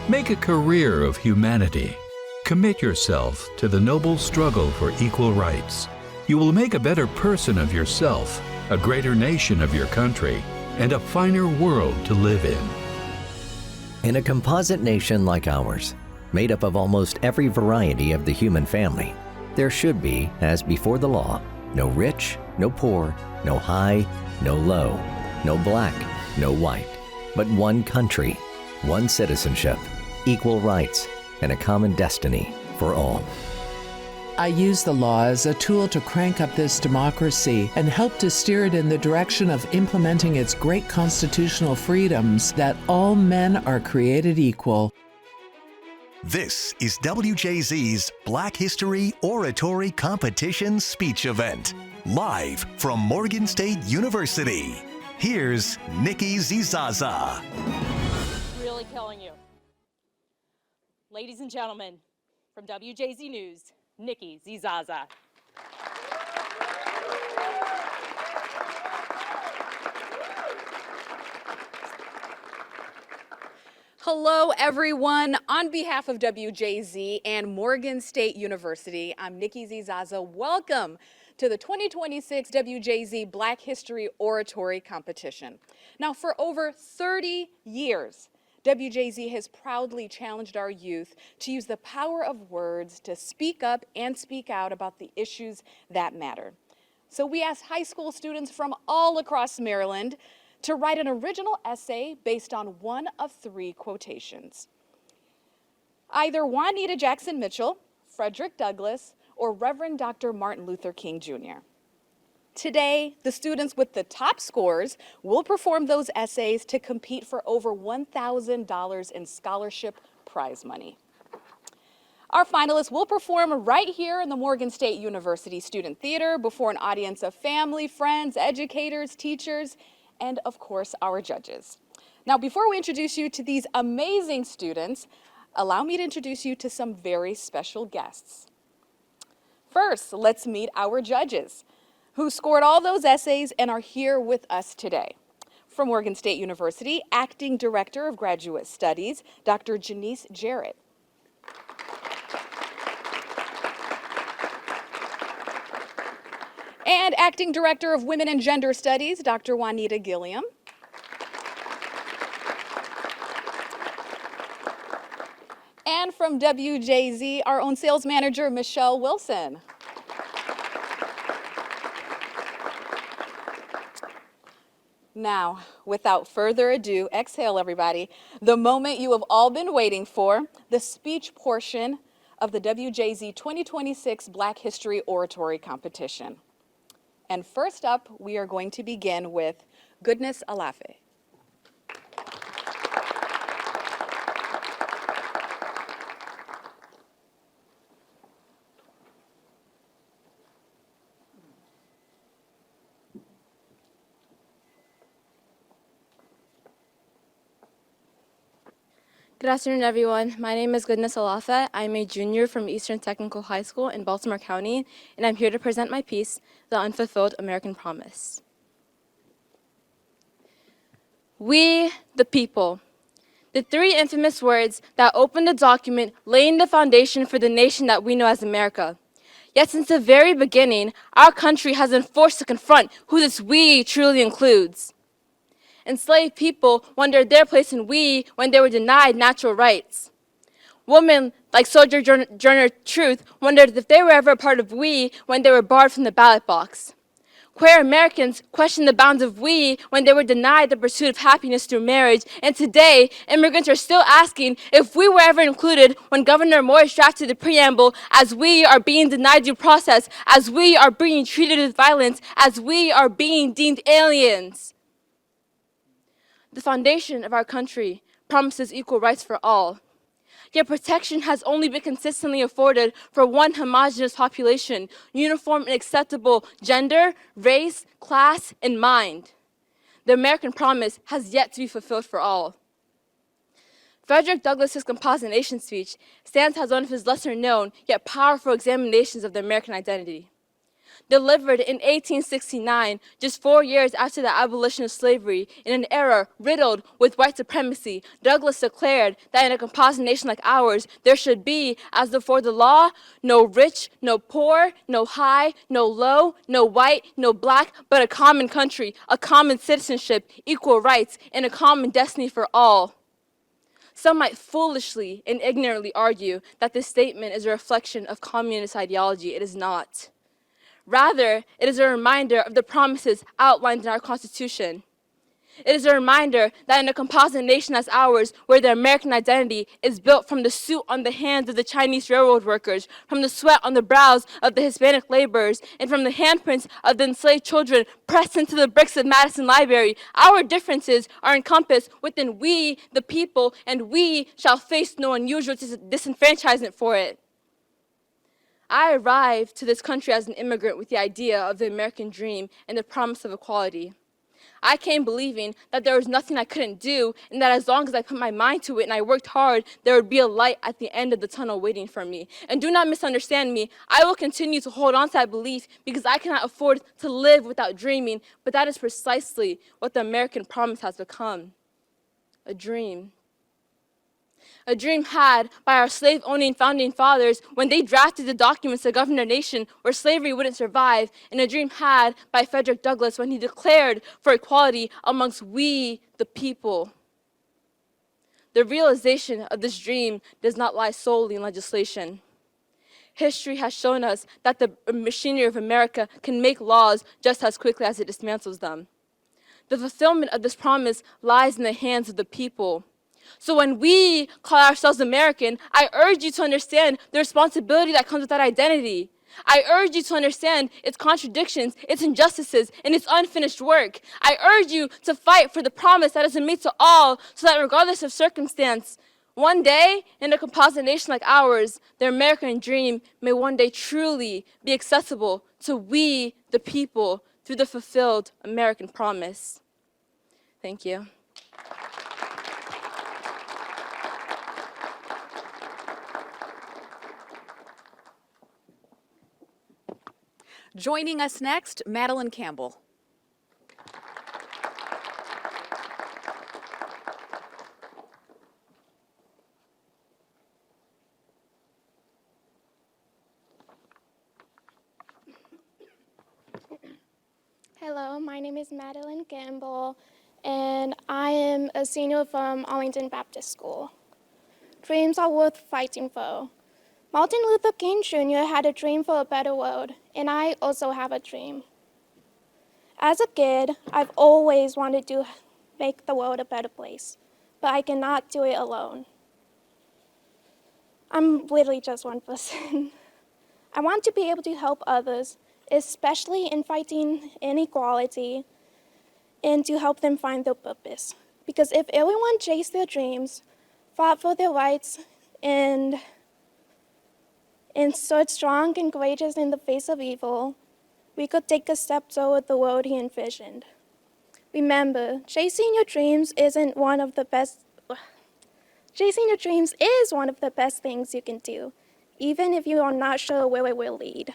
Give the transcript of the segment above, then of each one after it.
Make a career of humanity. Commit yourself to the noble struggle for equal rights. You will make a better person of yourself, a greater nation of your country, and a finer world to live in. In a composite nation like ours, made up of almost every variety of the human family, there should be, as before the law, no rich, no poor, no high, no low, no black, no white, but one country, one citizenship, equal rights, and a common destiny for all. I use the law as a tool to crank up this democracy and help to steer it in the direction of implementing its great constitutional freedoms that all men are created equal. This is WJZ's Black History Oratory Competition speech event, live from Morgan State University. Here's Nikki Zizaza. Really killing you. Ladies and gentlemen, from WJZ News, Nikki Zizaza. Hello, everyone. On behalf of WJZ and Morgan State University, I'm Nikki Zizaza. Welcome to the 2026 WJZ Black History Oratory Competition. Now, for over 30 years, WJZ has proudly challenged our youth to use the power of words to speak up and speak out about the issues that matter. So we asked high school students from all across Maryland to write an original essay based on one of three quotations. Either Juanita Jackson Mitchell, Frederick Douglass, or Reverend Dr. Martin Luther King Jr. Today, the students with the top scores will perform those essays to compete for over $1,000 in scholarship prize money. Our finalists will perform right here in the Morgan State University Student Theater before an audience of family, friends, educators, teachers, and of course, our judges. Now, before we introduce you to these amazing students, allow me to introduce you to some very special guests. First, let's meet our judges, who scored all those essays and are here with us today. From Morgan State University, Acting Director of Graduate Studies, Dr. Janice Jarrett. And Acting Director of Women and Gender Studies, Dr. Juanita Gilliam. And from WJZ, our own sales manager, Michelle Wilson. Now, without further ado, exhale everybody, the moment you have all been waiting for, the speech portion of the WJZ 2026 Black History Oratory Competition. And first up, we are going to begin with Goodness Alape. Good afternoon, everyone. My name is Goodness Alafe. I'm a junior from Eastern Technical High School in Baltimore County, and I'm here to present my piece, The Unfulfilled American Promise. We, the people. The three infamous words that open the document laying the foundation for the nation that we know as America. Yet since the very beginning, our country has been forced to confront who this we truly includes. Enslaved people wondered their place in we when they were denied natural rights. Women, like Sojourner Truth, wondered if they were ever a part of we when they were barred from the ballot box. Queer Americans questioned the bounds of we when they were denied the pursuit of happiness through marriage. And today, immigrants are still asking if we were ever included when Governor Morris drafted the preamble, as we are being denied due process, as we are being treated with violence, as we are being deemed aliens. The foundation of our country promises equal rights for all. Yet protection has only been consistently afforded for one homogeneous population, uniform and acceptable gender, race, class, and mind. The American promise has yet to be fulfilled for all. Frederick Douglass's Composite Nation speech stands as one of his lesser known yet powerful examinations of the American identity. delivered in 1869, just 4 years after the abolition of slavery, in an era riddled with white supremacy, Douglass declared that in a composite nation like ours, there should be, as before the law, no rich, no poor, no high, no low, no white, no black, but a common country, a common citizenship, equal rights, and a common destiny for all. Some might foolishly and ignorantly argue that this statement is a reflection of communist ideology. It is not. Rather, it is a reminder of the promises outlined in our Constitution. It is a reminder that in a composite nation as ours, where the American identity is built from the soot on the hands of the Chinese railroad workers, from the sweat on the brows of the Hispanic laborers, and from the handprints of the enslaved children pressed into the bricks of Madison Library, our differences are encompassed within we, the people, and we shall face no unusual disenfranchisement for it. I arrived to this country as an immigrant with the idea of the American dream and the promise of equality. I came believing that there was nothing I couldn't do, and that as long as I put my mind to it and I worked hard, there would be a light at the end of the tunnel waiting for me. And do not misunderstand me. I will continue to hold on to that belief because I cannot afford to live without dreaming, but that is precisely what the American promise has become. A dream. A dream had by our slave-owning founding fathers when they drafted the documents to govern a nation where slavery wouldn't survive, and a dream had by Frederick Douglass when he declared for equality amongst we, the people. The realization of this dream does not lie solely in legislation. History has shown us that the machinery of America can make laws just as quickly as it dismantles them. The fulfillment of this promise lies in the hands of the people. So when we call ourselves American, I urge you to understand the responsibility that comes with that identity. I urge you to understand its contradictions, its injustices, and its unfinished work. I urge you to fight for the promise that has been made to all, so that regardless of circumstance, one day, in a composite nation like ours, the American dream may one day truly be accessible to we, the people, through the fulfilled American promise. Thank you. Joining us next, Maline Campbell. Hello, my name is Maline Campbell, and I am a senior from Arlington Baptist School. Dreams are worth fighting for. Martin Luther King Jr. had a dream for a better world, and I also have a dream. As a kid, I've always wanted to make the world a better place, but I cannot do it alone. I'm literally just one person. I want to be able to help others, especially in fighting inequality, and to help them find their purpose. Because if everyone chased their dreams, fought for their rights, and stood strong and courageous in the face of evil, we could take a step toward the world he envisioned. Remember, chasing your dreams is one of the best things you can do, even if you are not sure where it will lead.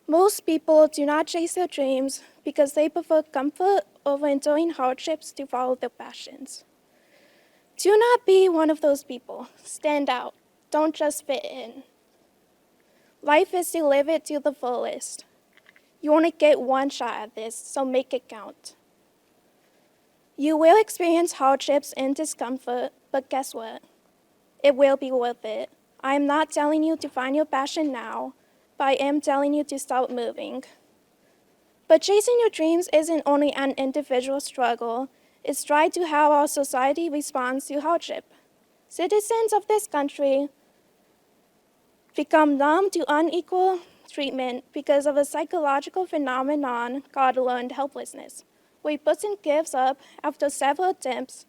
Most people do not chase their dreams because they prefer comfort over enduring hardships to follow their passions. Do not be one of those people. Stand out. Don't just fit in. Life is to live it to the fullest. You only get one shot at this, so make it count. You will experience hardships and discomfort, but guess what? It will be worth it. I am not telling you to find your passion now, but I am telling you to start moving. But chasing your dreams isn't only an individual struggle, it's tied to how our society responds to hardship. Citizens of this country become numb to unequal treatment because of a psychological phenomenon called learned helplessness, where a person gives up after several attempts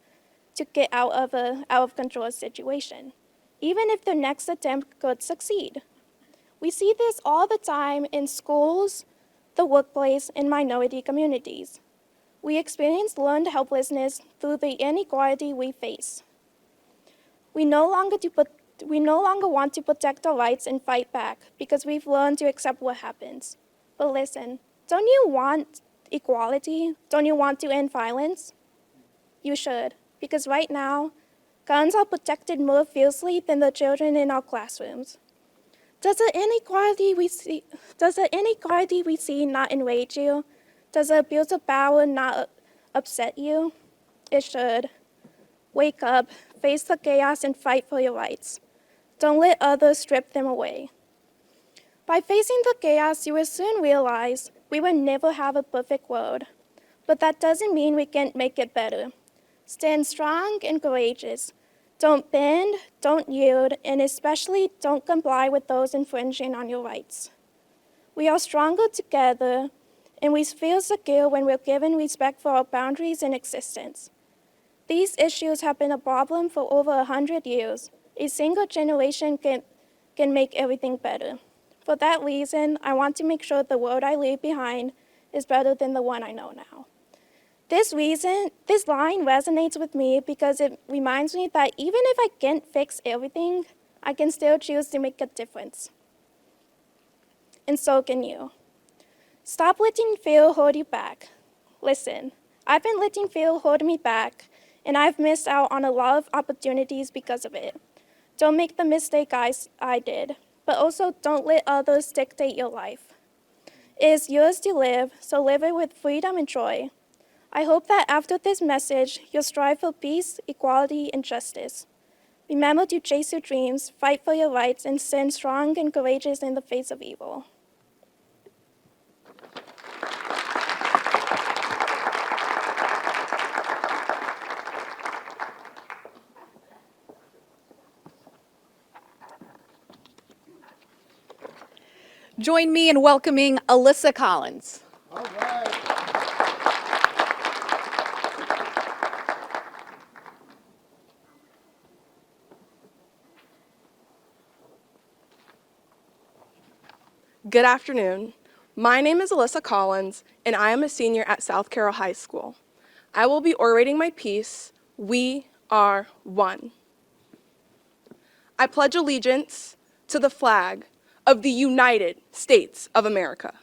to get out of an out-of-control situation, even if the next attempt could succeed. We see this all the time in schools, the workplace, and minority communities. We experience learned helplessness through the inequality we face. We no longer We no longer want to protect our rights and fight back because we've learned to accept what happens. But listen, don't you want equality? Don't you want to end violence? You should, because right now, guns are protected more fiercely than the children in our classrooms. Does the inequality we see not enrage you? Does the abuse of power not upset you? It should. Wake up, face the chaos, and fight for your rights. Don't let others strip them away. By facing the chaos, you will soon realize we will never have a perfect world. But that doesn't mean we can't make it better. Stand strong and courageous. Don't bend, don't yield, and especially don't comply with those infringing on your rights. We are stronger together, and we feel secure when we're given respect for our boundaries and existence. These issues have been a problem for over 100 years. A single generation can make everything better. For that reason, I want to make sure the world I leave behind is better than the one I know now. This line resonates with me because it reminds me that even if I can't fix everything, I can still choose to make a difference. And so can you. Stop letting fear hold you back. Listen, I've been letting fear hold me back, and I've missed out on a lot of opportunities because of it. Don't make the mistake I did, but also don't let others dictate your life. It is yours to live, so live it with freedom and joy. I hope that after this message, you'll strive for peace, equality, and justice. Remember to chase your dreams, fight for your rights, and stand strong and courageous in the face of evil. Join me in welcoming Alyssa Collins. All right. Good afternoon. My name is Alyssa Collins, and I am a senior at South Carroll High School. I will be orating my piece, We Are One. I pledge allegiance to the flag of the United States of America.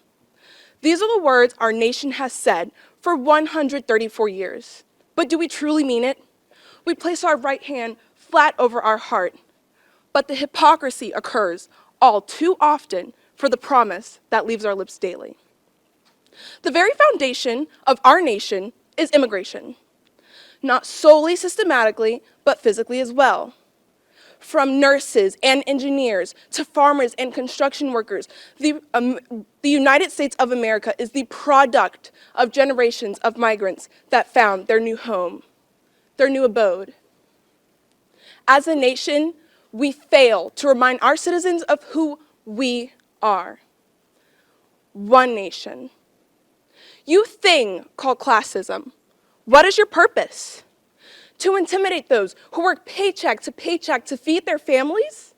These are the words our nation has said for 134 years. But do we truly mean it? We place our right hand flat over our heart, but the hypocrisy occurs all too often for the promise that leaves our lips daily. The very foundation of our nation is immigration, not solely systematically, but physically as well. From nurses and engineers to farmers and construction workers, the United States of America is the product of generations of migrants that found their new home, their new abode. As a nation, we fail to remind our citizens of who we are. One nation. You thing called classism. What is your purpose? To intimidate those who work paycheck to feed their families?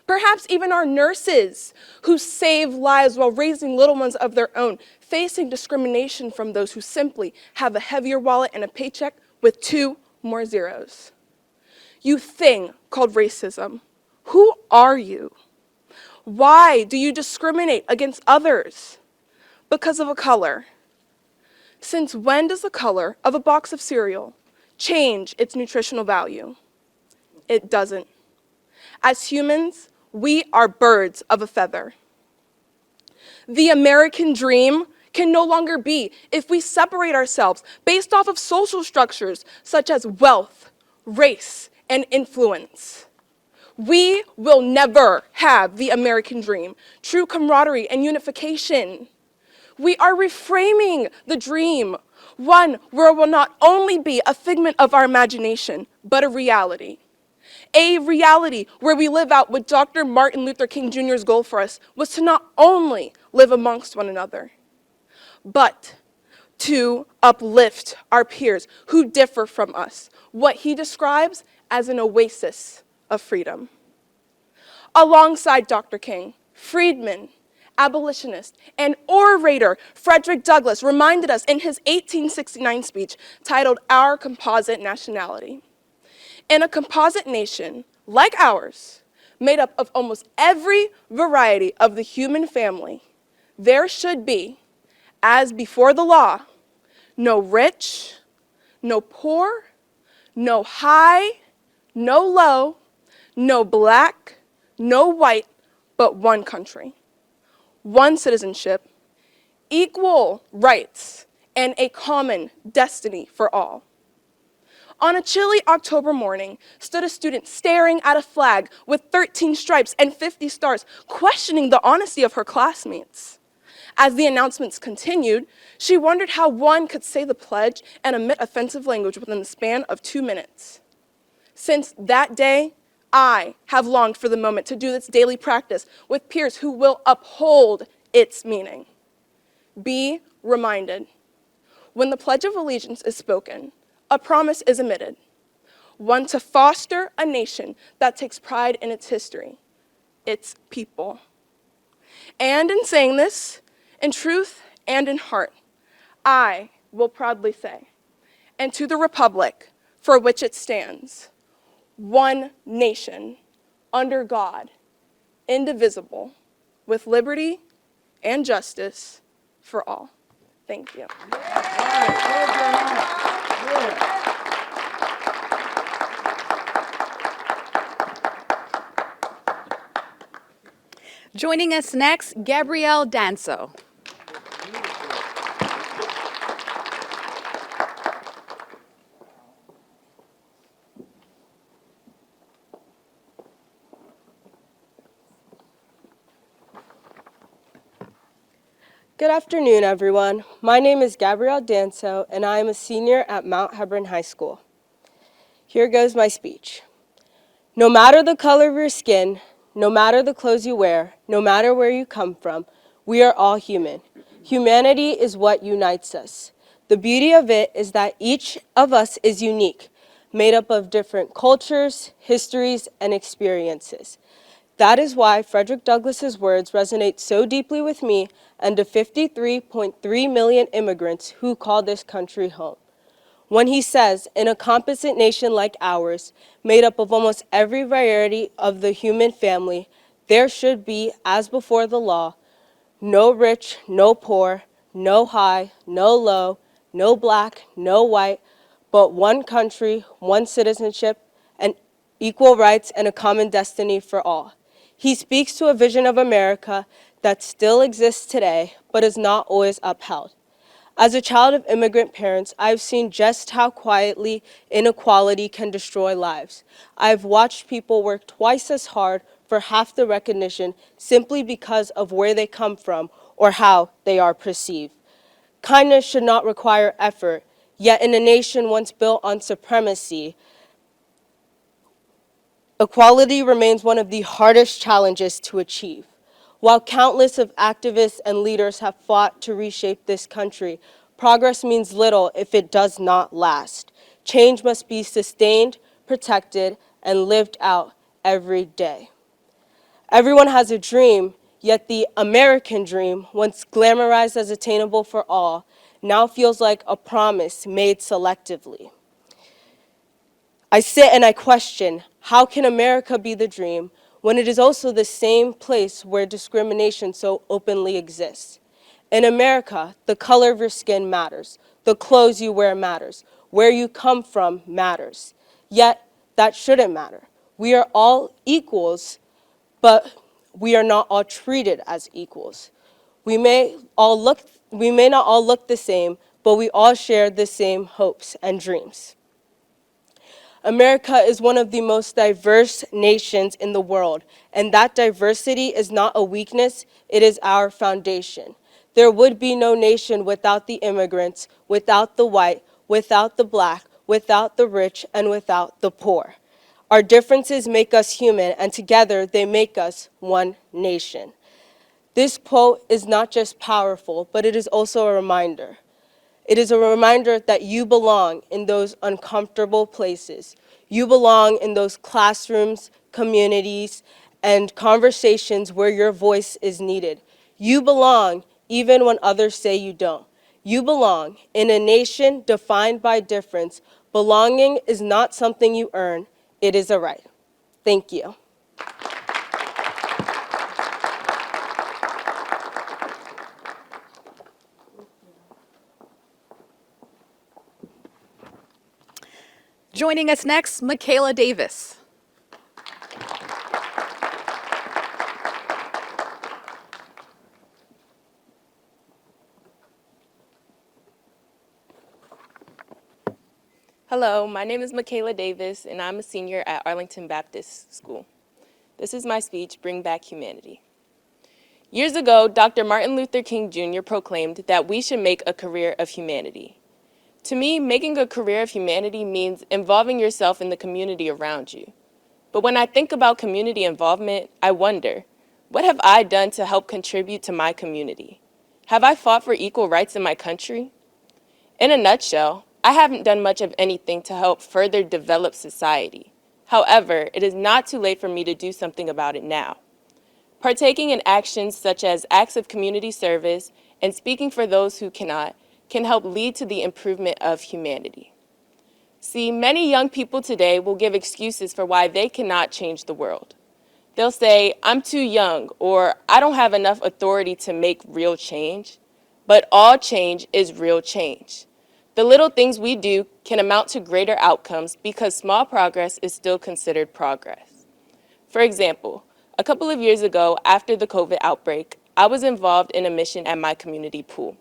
Perhaps even our nurses who save lives while raising little ones of their own, facing discrimination from those who simply have a heavier wallet and a paycheck with 2 more zeros. You thing called racism. Who are you? Why do you discriminate against others? Because of a color. Since when does the color of a box of cereal change its nutritional value? It doesn't. As humans, we are birds of a feather. The American dream can no longer be if we separate ourselves based off of social structures such as wealth, race, and influence. We will never have the American dream, true camaraderie and unification. We are reframing the dream, one where it will not only be a figment of our imagination, but a reality. A reality where we live out what Dr. Martin Luther King Jr.'s goal for us was to not only live amongst one another, but to uplift our peers who differ from us, what he describes as an oasis of freedom. Alongside Dr. King, freedmen, abolitionist, and orator Frederick Douglass reminded us in his 1869 speech titled Our Composite Nationality. In a composite nation like ours, made up of almost every variety of the human family, there should be, as before the law, no rich, no poor, no high, no low, no black, no white, but one country, one citizenship, equal rights, and a common destiny for all. On a chilly October morning stood a student staring at a flag with 13 stripes and 50 stars, questioning the honesty of her classmates. As the announcements continued, she wondered how one could say the pledge and omit offensive language within the span of 2 minutes. Since that day, I have longed for the moment to do this daily practice with peers who will uphold its meaning. Be reminded, when the Pledge of Allegiance is spoken, a promise is emitted, one to foster a nation that takes pride in its history, its people. And in saying this, in truth and in heart, I will proudly say, and to the republic for which it stands, one nation, under God, indivisible, with liberty and justice for all. Thank you. Joining us next, Gabrielle Dano. Good afternoon, everyone. My name is Gabrielle Dano, and I am a senior at Mount Hebron High School. Here goes my speech. No matter the color of your skin, no matter the clothes you wear, no matter where you come from, we are all human. Humanity is what unites us. The beauty of it is that each of us is unique, made up of different cultures, histories, and experiences. That is why Frederick Douglass's words resonate so deeply with me and the 53.3 million immigrants who call this country home. When he says, in a composite nation like ours, made up of almost every variety of the human family, there should be, as before the law, no rich, no poor, no high, no low, no black, no white, but one country, one citizenship, and equal rights and a common destiny for all. He speaks to a vision of America that still exists today, but is not always upheld. As a child of immigrant parents, I've seen just how quietly inequality can destroy lives. I've watched people work twice as hard for half the recognition simply because of where they come from or how they are perceived. Kindness should not require effort, yet in a nation once built on supremacy, equality remains one of the hardest challenges to achieve. While countless of activists and leaders have fought to reshape this country, progress means little if it does not last. Change must be sustained, protected, and lived out every day. Everyone has a dream, yet the American dream, once glamorized as attainable for all, now feels like a promise made selectively. I sit and I question, how can America be the dream when it is also the same place where discrimination so openly exists? In America, the color of your skin matters. The clothes you wear matters. Where you come from matters. Yet, that shouldn't matter. We are all equals, but we are not all treated as equals. We may not all look the same, but we all share the same hopes and dreams. America is one of the most diverse nations in the world, and that diversity is not a weakness, it is our foundation. There would be no nation without the immigrants, without the white, without the black, without the rich, and without the poor. Our differences make us human, and together they make us one nation. This quote is not just powerful, but it is also a reminder. It is a reminder that you belong in those uncomfortable places. You belong in those classrooms, communities, and conversations where your voice is needed. You belong even when others say you don't. You belong in a nation defined by difference. Belonging is not something you earn, it is a right. Thank you. Joining us next, Michaela Davis. Hello, my name is Michaela Davis, and I'm a senior at Arlington Baptist School. This is my speech, Bring Back Humanity. Years ago, Dr. Martin Luther King Jr. proclaimed that we should make a career of humanity. To me, making a career of humanity means involving yourself in the community around you. But when I think about community involvement, I wonder, what have I done to help contribute to my community? Have I fought for equal rights in my country? In a nutshell, I haven't done much of anything to help further develop society. However, it is not too late for me to do something about it now. Partaking in actions such as acts of community service and speaking for those who cannot can help lead to the improvement of humanity. See, many young people today will give excuses for why they cannot change the world. They'll say, I'm too young, or I don't have enough authority to make real change. But all change is real change. The little things we do can amount to greater outcomes because small progress is still considered progress. For example, a couple of years ago, after the COVID outbreak, I was involved in a mission at my community pool.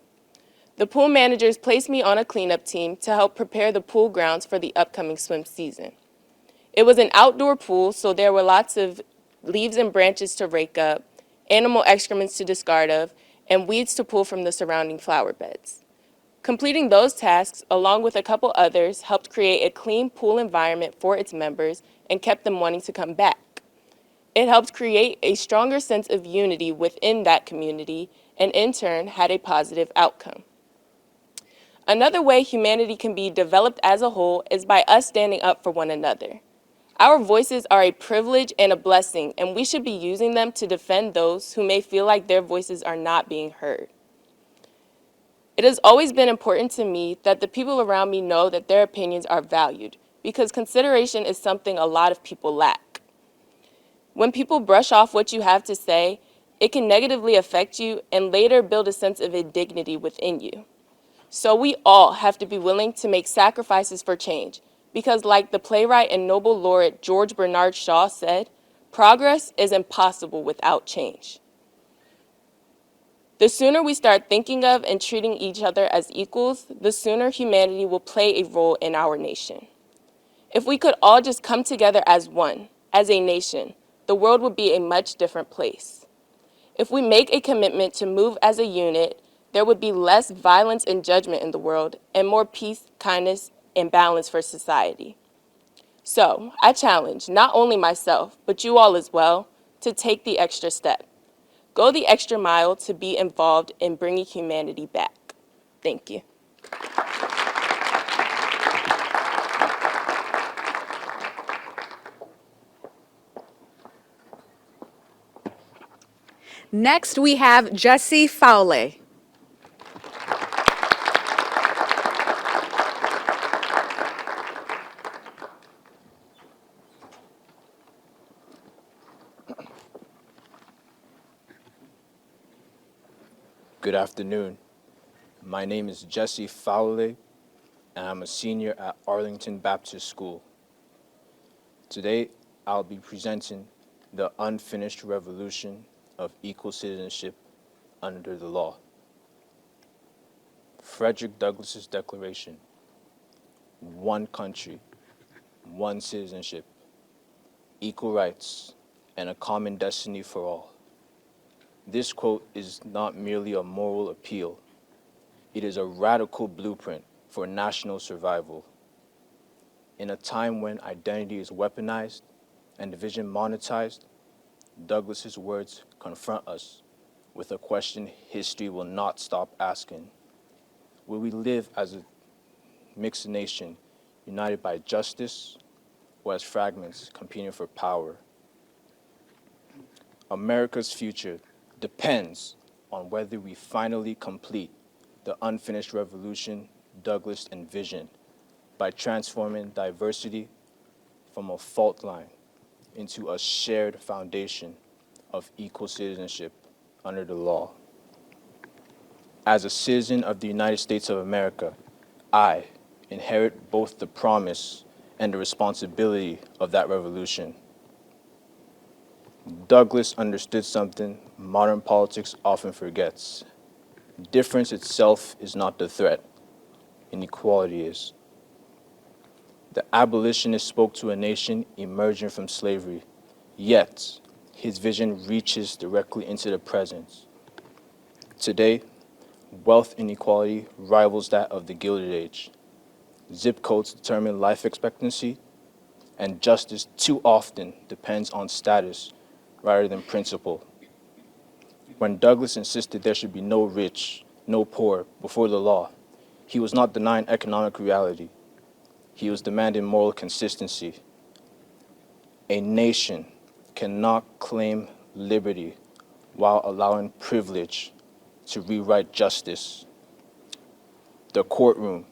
The pool managers placed me on a cleanup team to help prepare the pool grounds for the upcoming swim season. It was an outdoor pool, so there were lots of leaves and branches to rake up, animal excrements to discard of, and weeds to pull from the surrounding flower beds. Completing those tasks, along with a couple others, helped create a clean pool environment for its members and kept them wanting to come back. It helped create a stronger sense of unity within that community and in turn had a positive outcome. Another way humanity can be developed as a whole is by us standing up for one another. Our voices are a privilege and a blessing, and we should be using them to defend those who may feel like their voices are not being heard. It has always been important to me that the people around me know that their opinions are valued, because consideration is something a lot of people lack. When people brush off what you have to say, it can negatively affect you and later build a sense of indignity within you. So we all have to be willing to make sacrifices for change, because like the playwright and Nobel laureate George Bernard Shaw said, progress is impossible without change. The sooner we start thinking of and treating each other as equals, the sooner humanity will play a role in our nation. If we could all just come together as one, as a nation, the world would be a much different place. If we make a commitment to move as a unit, there would be less violence and judgment in the world and more peace, kindness, and balance for society. So I challenge not only myself, but you all as well, to take the extra step. Go the extra mile to be involved in bringing humanity back. Thank you. Next, we have Jesse Fowle. Good afternoon. My name is Jesse Fowle, and I'm a senior at Arlington Baptist School. Today, I'll be presenting the unfinished revolution of equal citizenship under the law. Frederick Douglass's Declaration: one country, one citizenship, equal rights, and a common destiny for all. This quote is not merely a moral appeal. It is a radical blueprint for national survival. In a time when identity is weaponized and division monetized, Douglass's words confront us with a question history will not stop asking. Will we live as a mixed nation, united by justice, or as fragments competing for power? America's future depends on whether we finally complete the unfinished revolution Douglass envisioned by transforming diversity from a fault line into a shared foundation of equal citizenship under the law. As a citizen of the United States of America, I inherit both the promise and the responsibility of that revolution. Douglass understood something modern politics often forgets. Difference itself is not the threat. Inequality is. The abolitionist spoke to a nation emerging from slavery, yet his vision reaches directly into the present. Today, wealth inequality rivals that of the Gilded Age. Zip codes determine life expectancy, and justice too often depends on status rather than principle. When Douglass insisted there should be no rich, no poor before the law, he was not denying economic reality. He was demanding moral consistency. A nation cannot claim liberty while allowing privilege to rewrite justice. The courtroom,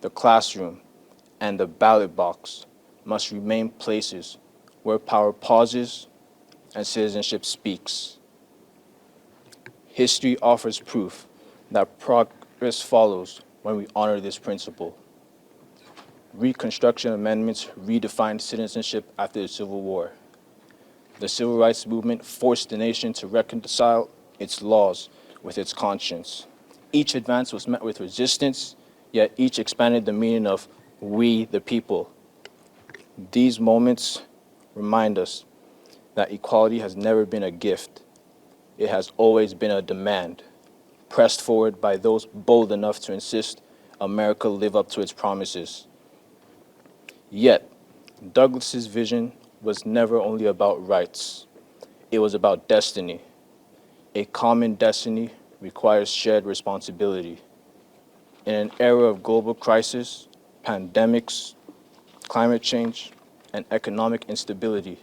the classroom, and the ballot box must remain places where power pauses and citizenship speaks. History offers proof that progress follows when we honor this principle. Reconstruction amendments redefined citizenship after the Civil War. The Civil Rights Movement forced the nation to reconcile its laws with its conscience. Each advance was met with resistance, yet each expanded the meaning of we the people. These moments remind us that equality has never been a gift. It has always been a demand, pressed forward by those bold enough to insist America live up to its promises. Yet, Douglass's vision was never only about rights. It was about destiny. A common destiny requires shared responsibility. In an era of global crisis, pandemics, climate change, and economic instability,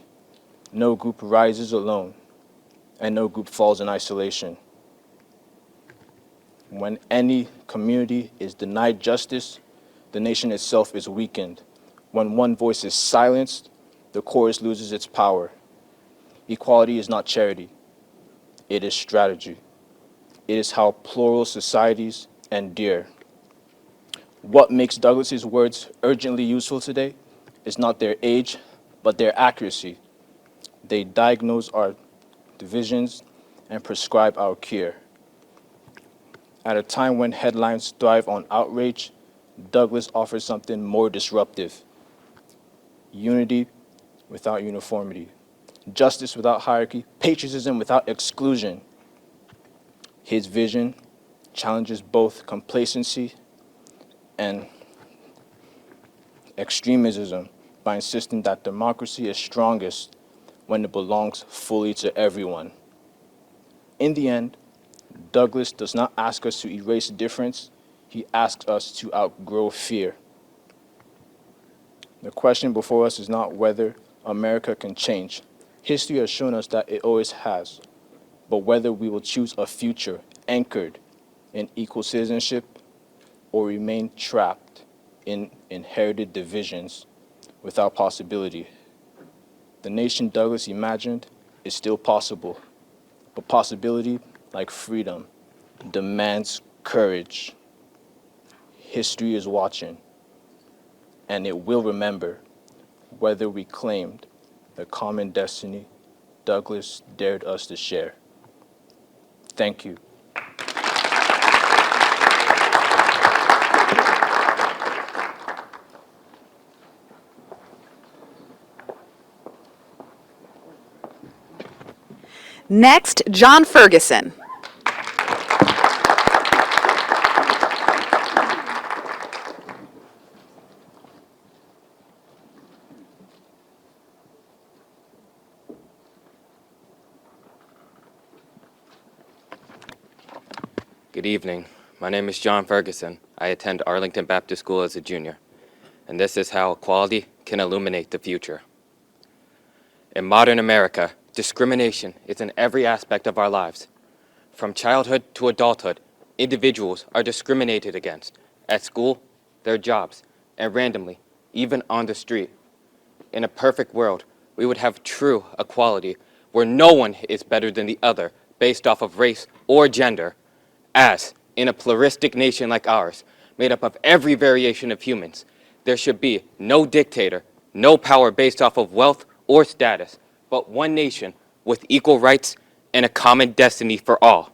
no group rises alone, and no group falls in isolation. When any community is denied justice, the nation itself is weakened. When one voice is silenced, the chorus loses its power. Equality is not charity. It is strategy. It is how plural societies endure. What makes Douglass's words urgently useful today is not their age, but their accuracy. They diagnose our divisions and prescribe our cure. At a time when headlines thrive on outrage, Douglass offers something more disruptive. Unity without uniformity. Justice without hierarchy. Patriotism without exclusion. His vision challenges both complacency and extremism by insisting that democracy is strongest when it belongs fully to everyone. In the end, Douglass does not ask us to erase difference, he asks us to outgrow fear. The question before us is not whether America can change. History has shown us that it always has, but whether we will choose a future anchored in equal citizenship or remain trapped in inherited divisions without possibility. The nation Douglass imagined is still possible, but possibility, like freedom, demands courage. History is watching, and it will remember whether we claimed the common destiny Douglass dared us to share. Thank you. Next, John Ferguson. Good evening. My name is John Ferguson. I attend Arlington Baptist School as a junior, and this is how equality can illuminate the future. In modern America, discrimination is in every aspect of our lives. From childhood to adulthood, individuals are discriminated against at school, their jobs, and randomly, even on the street. In a perfect world, we would have true equality where no one is better than the other based off of race or gender. As, in a pluralistic nation like ours, made up of every variation of humans, there should be no dictator, no power based off of wealth or status, but one nation with equal rights and a common destiny for all.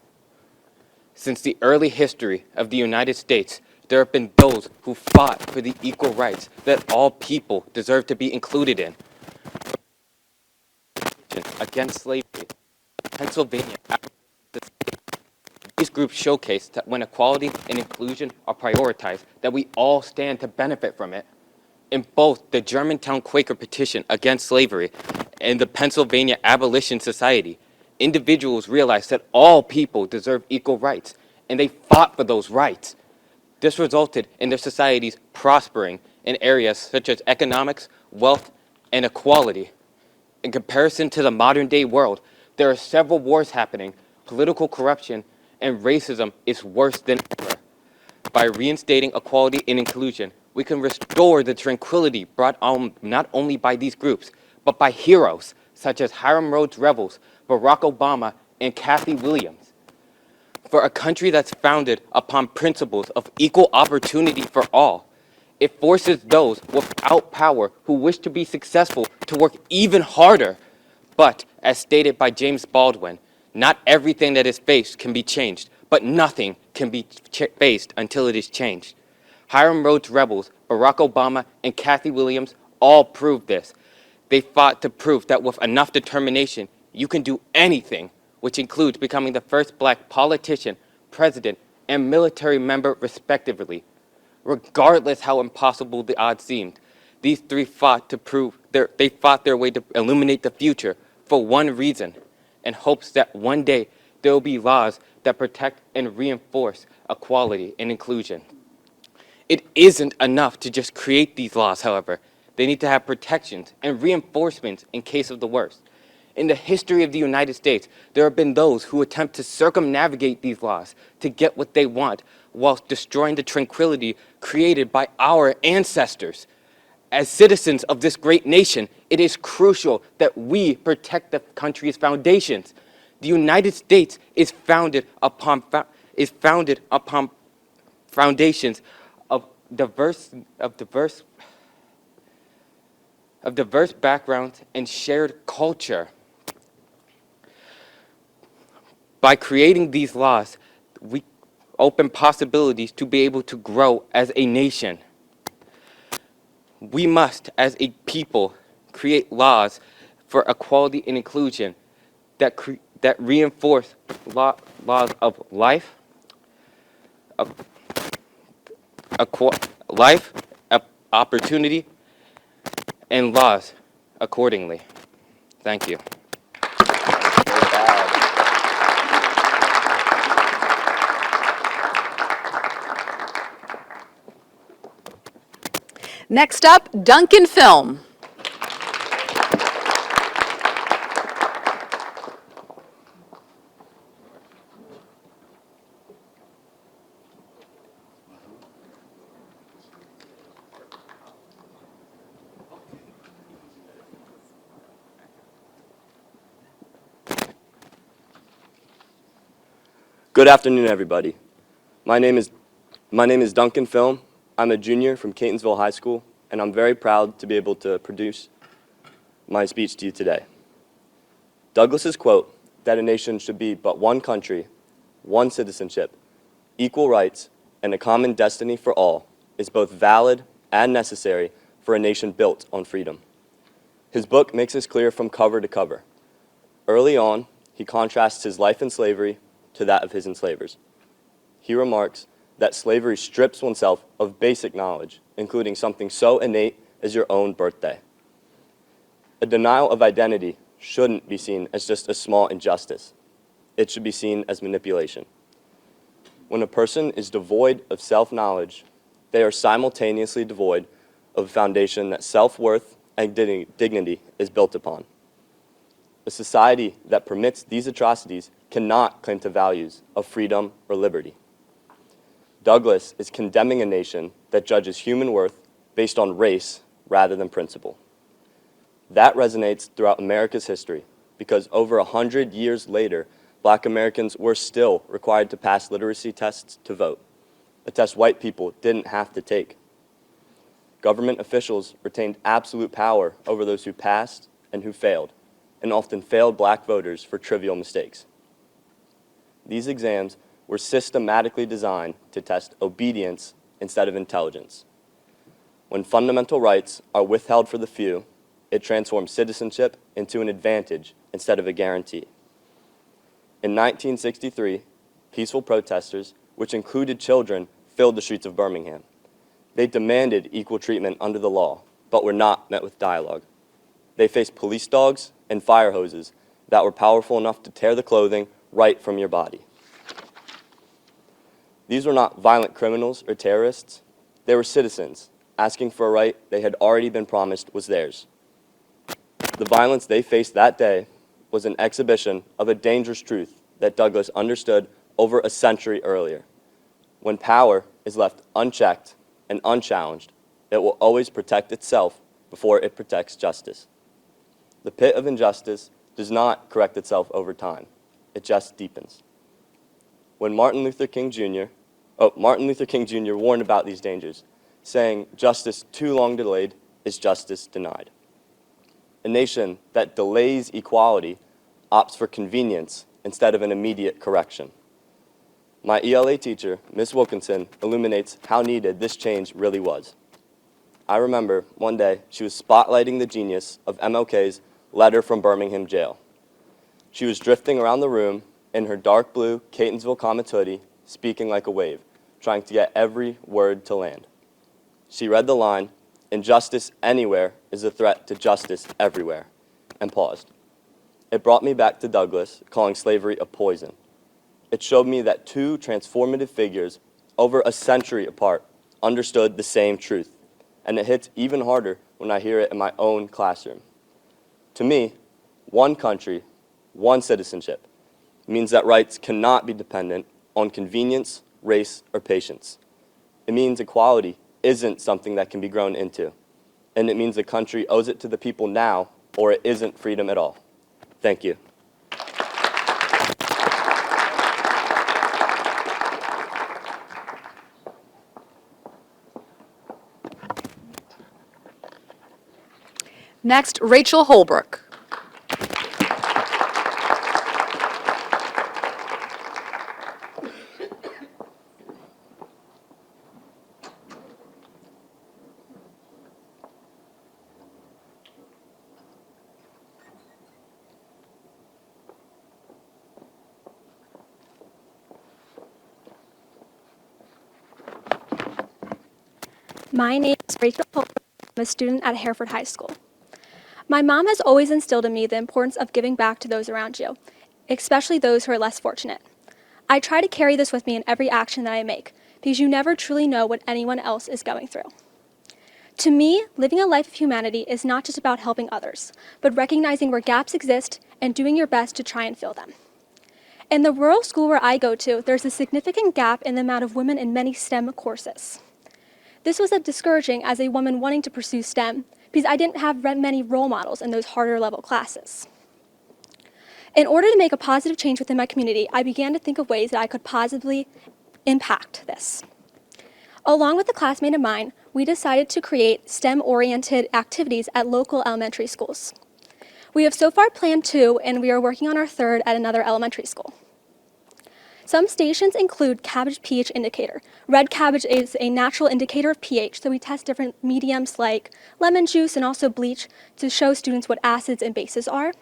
Since the early history of the United States, there have been those who fought for the equal rights that all people deserve to be included in. Against slavery, Pennsylvania. These groups showcase that when equality and inclusion are prioritized, that we all stand to benefit from it. In both the Germantown Quaker petition against slavery and the Pennsylvania Abolition Society, individuals realized that all people deserve equal rights, and they fought for those rights. This resulted in their societies prospering in areas such as economics, wealth, and equality. In comparison to the modern-day world, there are several wars happening, political corruption, and racism is worse than ever. By reinstating equality and inclusion, we can restore the tranquility brought on not only by these groups, but by heroes such as Hiram Rhodes Rebels, Barack Obama, and Kathy Williams. For a country that's founded upon principles of equal opportunity for all, it forces those without power who wish to be successful to work even harder. But, as stated by James Baldwin, not everything that is faced can be changed, but nothing can be faced until it is changed. Hiram Rhodes Rebels, Barack Obama, and Kathy Williams all proved this. They fought to prove that with enough determination, you can do anything, which includes becoming the first black politician, president, and military member, respectively. Regardless how impossible the odds seemed, these three fought to prove they fought their way to illuminate the future for one reason, in hopes that one day there will be laws that protect and reinforce equality and inclusion. It isn't enough to just create these laws, however. They need to have protections and reinforcements in case of the worst. In the history of the United States, there have been those who attempt to circumnavigate these laws to get what they want, whilst destroying the tranquility created by our ancestors. As citizens of this great nation, it is crucial that we protect the country's foundations. The United States is founded upon foundations of diverse backgrounds and shared culture. By creating these laws, we open possibilities to be able to grow as a nation. We must, as a people, create laws for equality and inclusion that reinforce laws of life, opportunity, and laws accordingly. Thank you. Next up, Duncan Film. Good afternoon, everybody. My name is Duncan Film. I'm a junior from Catonsville High School, and I'm very proud to be able to produce my speech to you today. Douglas's quote that a nation should be but one country, one citizenship, equal rights, and a common destiny for all is both valid and necessary for a nation built on freedom. His book makes this clear from cover to cover. Early on, he contrasts his life in slavery to that of his enslavers. He remarks that slavery strips oneself of basic knowledge, including something so innate as your own birthday. A denial of identity shouldn't be seen as just a small injustice. It should be seen as manipulation. When a person is devoid of self-knowledge, they are simultaneously devoid of a foundation that self-worth and dignity is built upon. A society that permits these atrocities cannot claim to values of freedom or liberty. Douglas is condemning a nation that judges human worth based on race rather than principle. That resonates throughout America's history because over 100 years later, Black Americans were still required to pass literacy tests to vote, a test white people didn't have to take. government officials retained absolute power over those who passed and who failed, and often failed black voters for trivial mistakes. These exams were systematically designed to test obedience instead of intelligence. When fundamental rights are withheld for the few, it transforms citizenship into an advantage instead of a guarantee. In 1963, peaceful protesters, which included children, filled the streets of Birmingham. They demanded equal treatment under the law, but were not met with dialogue. They faced police dogs and fire hoses that were powerful enough to tear the clothing right from your body. These were not violent criminals or terrorists. They were citizens asking for a right they had already been promised was theirs. The violence they faced that day was an exhibition of a dangerous truth that Douglass understood over a century earlier. When power is left unchecked and unchallenged, it will always protect itself before it protects justice. The pit of injustice does not correct itself over time. It just deepens. When Martin Luther King Jr. warned about these dangers, saying, "Justice too long delayed is justice denied." A nation that delays equality opts for convenience instead of an immediate correction. My ELA teacher, Ms. Wilkinson, illuminates how needed this change really was. I remember one day she was spotlighting the genius of MLK's letter from Birmingham jail. She was drifting around the room in her dark blue Catonsville Comets hoodie, speaking like a wave, trying to get every word to land. She read the line, "Injustice anywhere is a threat to justice everywhere," and paused. It brought me back to Douglass, calling slavery a poison. It showed me that two transformative figures, over a century apart, understood the same truth, and it hits even harder when I hear it in my own classroom. To me, one country, one citizenship, means that rights cannot be dependent on convenience, race, or patience. It means equality isn't something that can be grown into, and it means the country owes it to the people now, or it isn't freedom at all. Thank you. Next, Rachel Hullbrook. My name is Rachel Hullbrook. I'm a student at Hereford High School. My mom has always instilled in me the importance of giving back to those around you, especially those who are less fortunate. I try to carry this with me in every action that I make, because you never truly know what anyone else is going through. To me, living a life of humanity is not just about helping others, but recognizing where gaps exist and doing your best to try and fill them. In the rural school where I go to, there's a significant gap in the amount of women in many STEM courses. This was discouraging as a woman wanting to pursue STEM because I didn't have many role models in those harder level classes. In order to make a positive change within my community, I began to think of ways that I could positively impact this. Along with a classmate of mine, we decided to create STEM-oriented activities at local elementary schools. We have so far planned 2, and we are working on our 3rd at another elementary school. Some stations include cabbage pH indicator. Red cabbage is a natural indicator of pH, so we test different mediums like lemon juice and also bleach to show students what acids and bases are.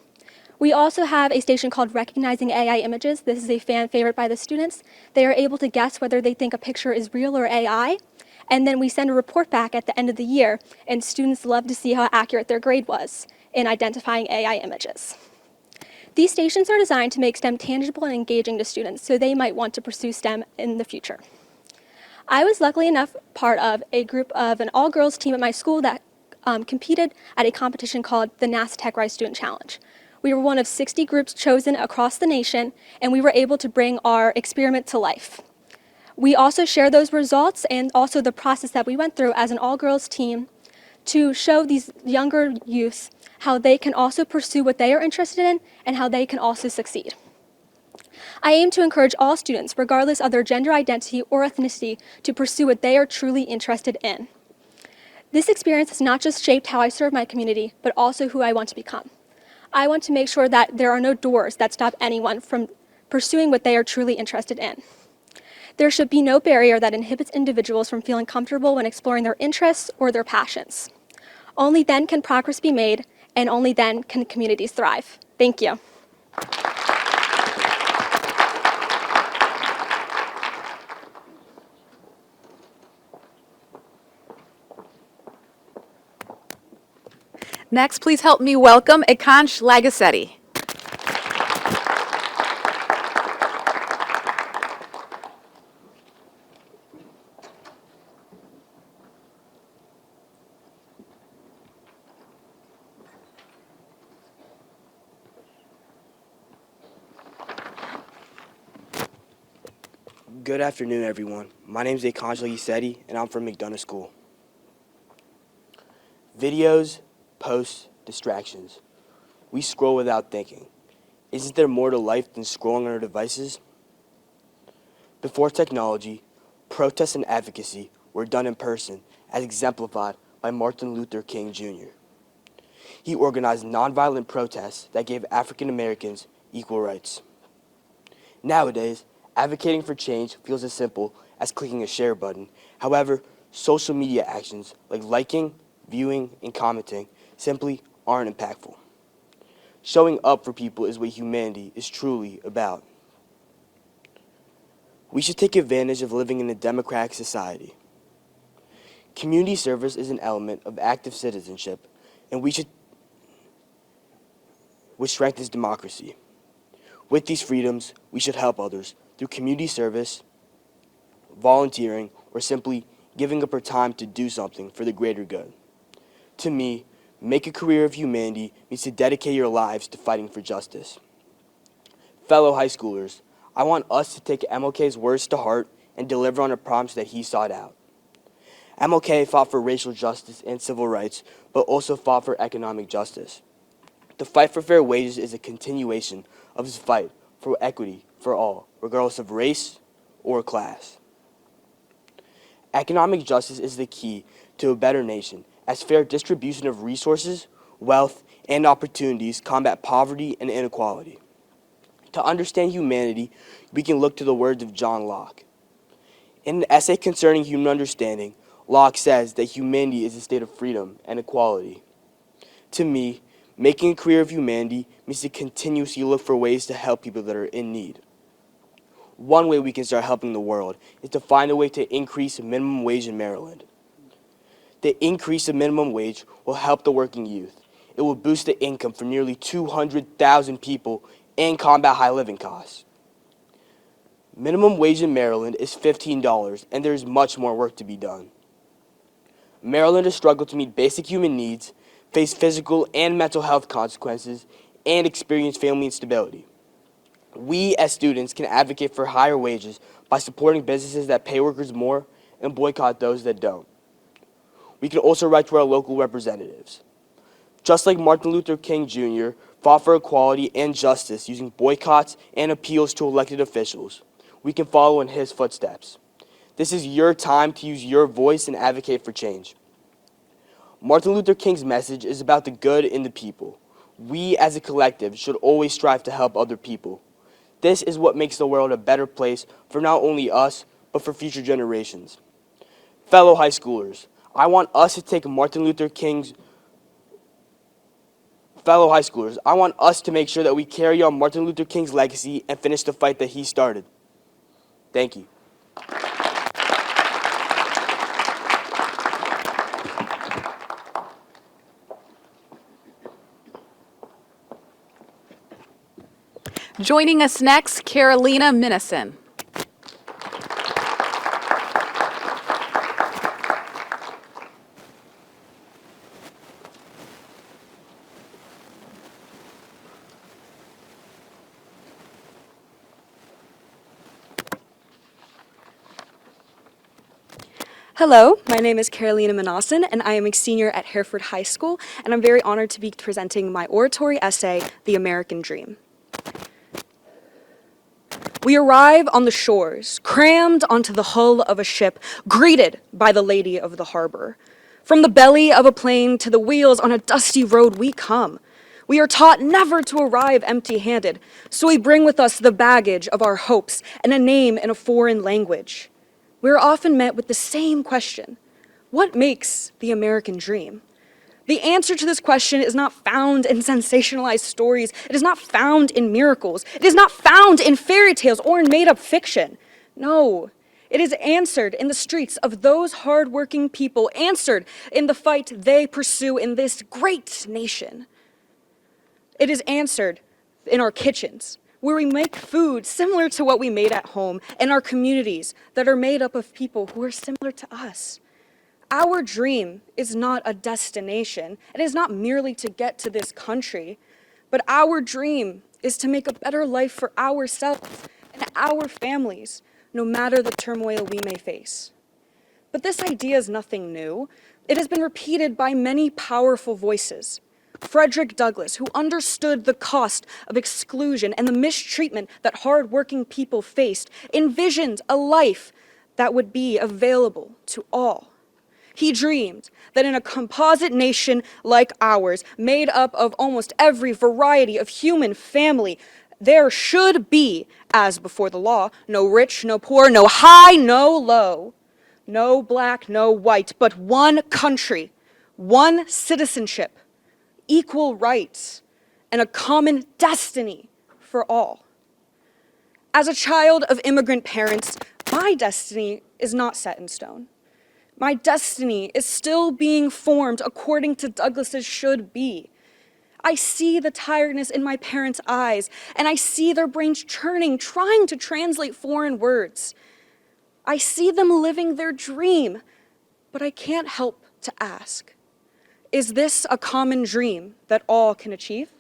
We also have a station called Recognizing AI Images. This is a fan favorite by the students. They are able to guess whether they think a picture is real or AI, and then we send a report back at the end of the year, and students love to see how accurate their grade was in identifying AI images. These stations are designed to make STEM tangible and engaging to students, so they might want to pursue STEM in the future. I was luckily enough part of a group of an all-girls team at my school that competed at a competition called the NASA Tech Rise Student Challenge. We were one of 60 groups chosen across the nation, and we were able to bring our experiment to life. We also share those results and also the process that we went through as an all-girls team to show these younger youths how they can also pursue what they are interested in and how they can also succeed. I aim to encourage all students, regardless of their gender identity or ethnicity, to pursue what they are truly interested in. This experience has not just shaped how I serve my community, but also who I want to become. I want to make sure that there are no doors that stop anyone from pursuing what they are truly interested in. There should be no barrier that inhibits individuals from feeling comfortable when exploring their interests or their passions. Only then can progress be made, and only then can communities thrive. Thank you. Next, please help me welcome Ekanch Lagoseti. Good afternoon, everyone. My name is Ekanch Lagoseti, and I'm from McDonough School. Videos, posts, distractions. We scroll without thinking. Isn't there more to life than scrolling on our devices? Before technology, protests and advocacy were done in person, as exemplified by Martin Luther King Jr. He organized nonviolent protests that gave African Americans equal rights. Nowadays, advocating for change feels as simple as clicking a share button. However, social media actions like liking, viewing, and commenting simply aren't impactful. Showing up for people is what humanity is truly about. We should take advantage of living in a democratic society. Community service is an element of active citizenship, and which strengthens democracy. With these freedoms, we should help others through community service, volunteering, or simply giving up our time to do something for the greater good. To me, make a career of humanity means to dedicate your lives to fighting for justice. Fellow high schoolers, I want us to take MLK's words to heart and deliver on the promise that he sought out. MLK fought for racial justice and civil rights, but also fought for economic justice. The fight for fair wages is a continuation of his fight for equity for all, regardless of race or class. Economic justice is the key to a better nation, as fair distribution of resources, wealth, and opportunities combat poverty and inequality. To understand humanity, we can look to the words of John Locke. In an essay concerning human understanding, Locke says that humanity is a state of freedom and equality. To me, making a career of humanity means to continuously look for ways to help people that are in need. One way we can start helping the world is to find a way to increase minimum wage in Maryland. The increase of minimum wage will help the working youth. It will boost the income for nearly 200,000 people and combat high living costs. Minimum wage in Maryland is $15, and there is much more work to be done. Maryland has struggled to meet basic human needs, face physical and mental health consequences, and experience family instability. We as students can advocate for higher wages by supporting businesses that pay workers more and boycott those that don't. We can also write to our local representatives. Just like Martin Luther King Jr. fought for equality and justice using boycotts and appeals to elected officials, we can follow in his footsteps. This is your time to use your voice and advocate for change. Martin Luther King's message is about the good in the people. We as a collective should always strive to help other people. This is what makes the world a better place for not only us, but for future generations. Fellow high schoolers, I want us to take Martin Luther King's Fellow high schoolers, I want us to make sure that we carry on Martin Luther King's legacy and finish the fight that he started. Thank you. Joining us next, Karolina Mison. Hello, my name is Karolina Mison, and I am a senior at Hereford High School, and I'm very honored to be presenting my oratory essay, The American Dream. We arrive on the shores, crammed onto the hull of a ship, greeted by the lady of the harbor. From the belly of a plane to the wheels on a dusty road we come. We are taught never to arrive empty-handed, so we bring with us the baggage of our hopes and a name in a foreign language. We are often met with the same question: what makes the American dream? The answer to this question is not found in sensationalized stories. It is not found in miracles. It is not found in fairy tales or in made-up fiction. No, it is answered in the streets of those hard-working people, answered in the fight they pursue in this great nation. It is answered in our kitchens, where we make food similar to what we made at home, in our communities that are made up of people who are similar to us. Our dream is not a destination. It is not merely to get to this country, but our dream is to make a better life for ourselves and our families, no matter the turmoil we may face. But this idea is nothing new. It has been repeated by many powerful voices. Frederick Douglass, who understood the cost of exclusion and the mistreatment that hard-working people faced, envisioned a life that would be available to all. He dreamed that in a composite nation like ours, made up of almost every variety of human family, there should be, as before the law, no rich, no poor, no high, no low, no black, no white, but one country, one citizenship, equal rights, and a common destiny for all. As a child of immigrant parents, my destiny is not set in stone. My destiny is still being formed according to Douglass's should be. I see the tiredness in my parents' eyes, and I see their brains churning, trying to translate foreign words. I see them living their dream, but I can't help to ask, is this a common dream that all can achieve?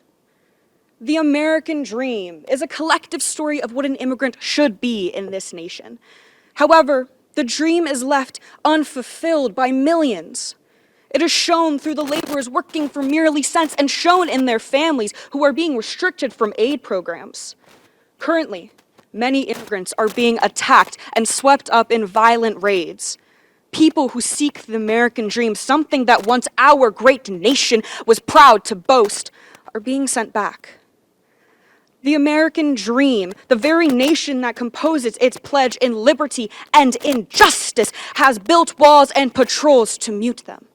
The American dream is a collective story of what an immigrant should be in this nation. However, the dream is left unfulfilled by millions. It is shown through the laborers working for merely cents and shown in their families who are being restricted from aid programs. Currently, many immigrants are being attacked and swept up in violent raids. People who seek the American dream, something that once our great nation was proud to boast, are being sent back. The American dream, the very nation that composes its pledge in liberty and in justice, has built walls and patrols to mute them.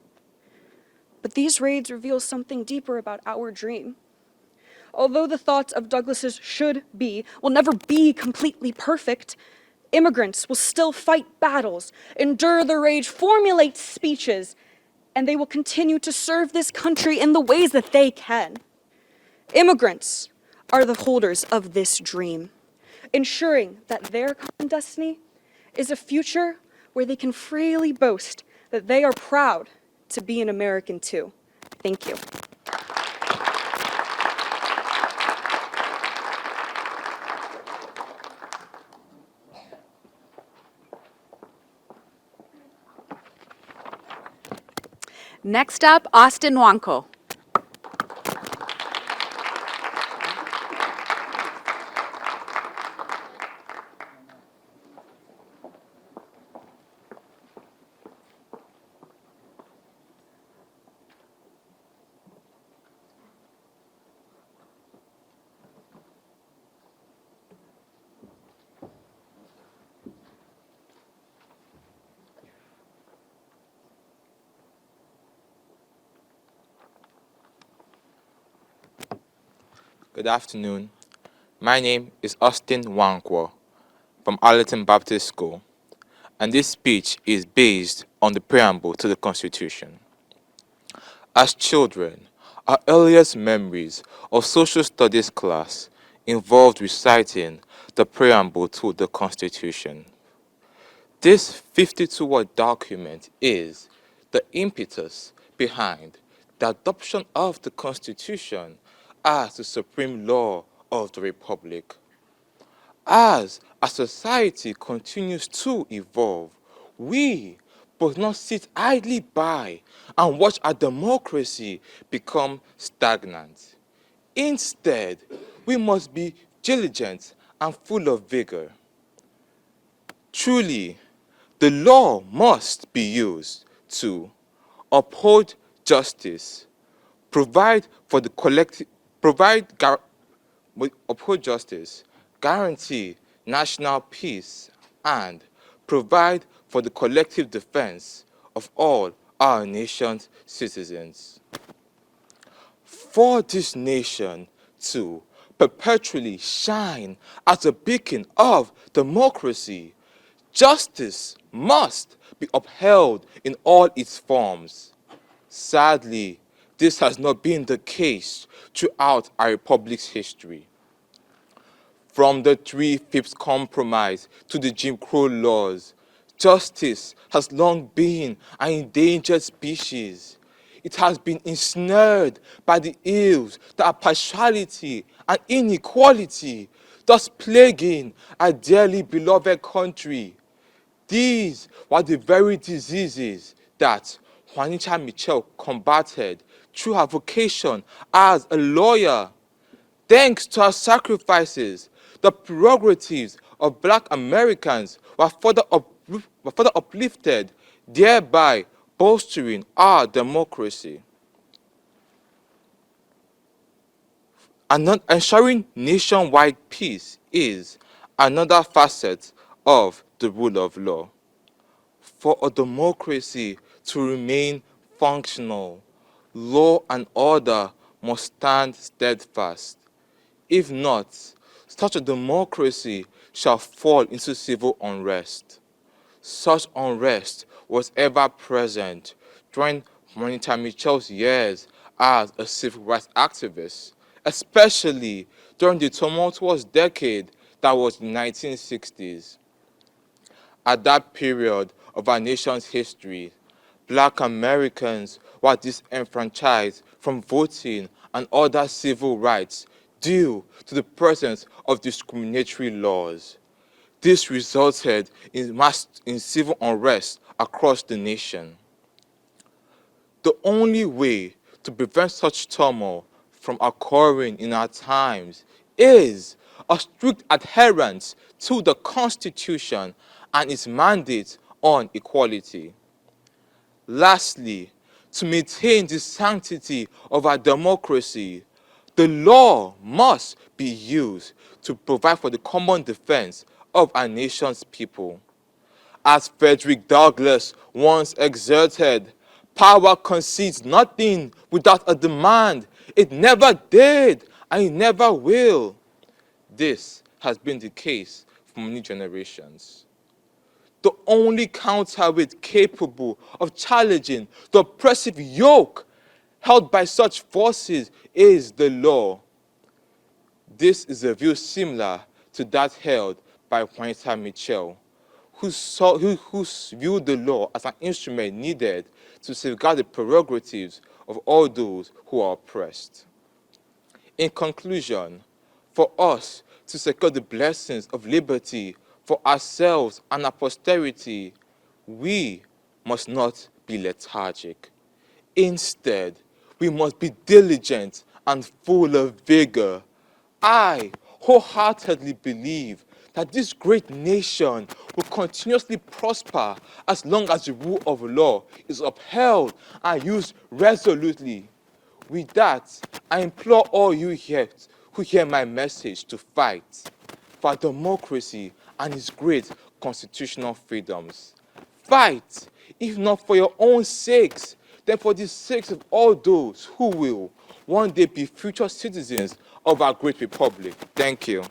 But these raids reveal something deeper about our dream. Although the thoughts of Douglass's should be will never be completely perfect, immigrants will still fight battles, endure the rage, formulate speeches, and they will continue to serve this country in the ways that they can. Immigrants are the holders of this dream, ensuring that their common destiny is a future where they can freely boast that they are proud to be an American too. Thank you. Next up, Austin Wanco. Good afternoon. My name is Austin Wanco from Arlington Baptist School, and this speech is based on the preamble to the Constitution. As children, our earliest memories of social studies class involved reciting the preamble to the Constitution. This 52-word document is the impetus behind the adoption of the Constitution as the supreme law of the Republic. As a society continues to evolve, we must not sit idly by and watch our democracy become stagnant. Instead, we must be diligent and full of vigor. Truly, the law must be used to uphold justice, uphold justice, guarantee national peace, and provide for the collective defense of all our nation's citizens. For this nation to perpetually shine as a beacon of democracy, justice must be upheld in all its forms. Sadly, this has not been the case throughout our republic's history. From the Three-Fifths Compromise to the Jim Crow laws, justice has long been an endangered species. It has been ensnared by the ills that are partiality and inequality, thus plaguing our dearly beloved country. These were the very diseases that Juanita Mitchell combated through her vocation as a lawyer. Thanks to her sacrifices, the prerogatives of Black Americans were further uplifted, thereby bolstering our democracy. Ensuring nationwide peace is another facet of the rule of law. For a democracy to remain functional, law and order must stand steadfast. If not, such a democracy shall fall into civil unrest. Such unrest was ever present during Juanita Mitchell's years as a civil rights activist, especially during the tumultuous decade that was the 1960s. At that period of our nation's history, Black Americans were disenfranchised from voting and other civil rights due to the presence of discriminatory laws. This resulted in civil unrest across the nation. The only way to prevent such turmoil from occurring in our times is a strict adherence to the Constitution and its mandate on equality. Lastly, to maintain the sanctity of our democracy, the law must be used to provide for the common defense of our nation's people. As Frederick Douglass once exerted, power concedes nothing without a demand. It never did, and it never will. This has been the case for many generations. The only counterweight capable of challenging the oppressive yoke held by such forces is the law. This is a view similar to that held by Juanita Mitchell, who viewed the law as an instrument needed to safeguard the prerogatives of all those who are oppressed. In conclusion, for us to secure the blessings of liberty for ourselves and our posterity, we must not be lethargic. Instead, we must be diligent and full of vigor. I wholeheartedly believe that this great nation will continuously prosper as long as the rule of law is upheld and used resolutely. With that, I implore all you here who hear my message to fight for democracy and its great constitutional freedoms. Fight, if not for your own sakes, then for the sakes of all those who will one day be future citizens of our great republic. Thank you.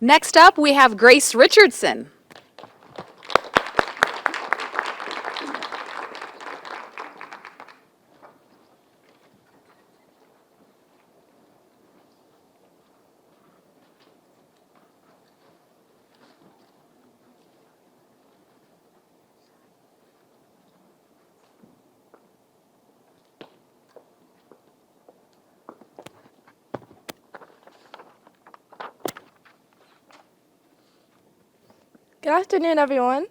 Next up, we have Grace Richardson. Good afternoon, everyone.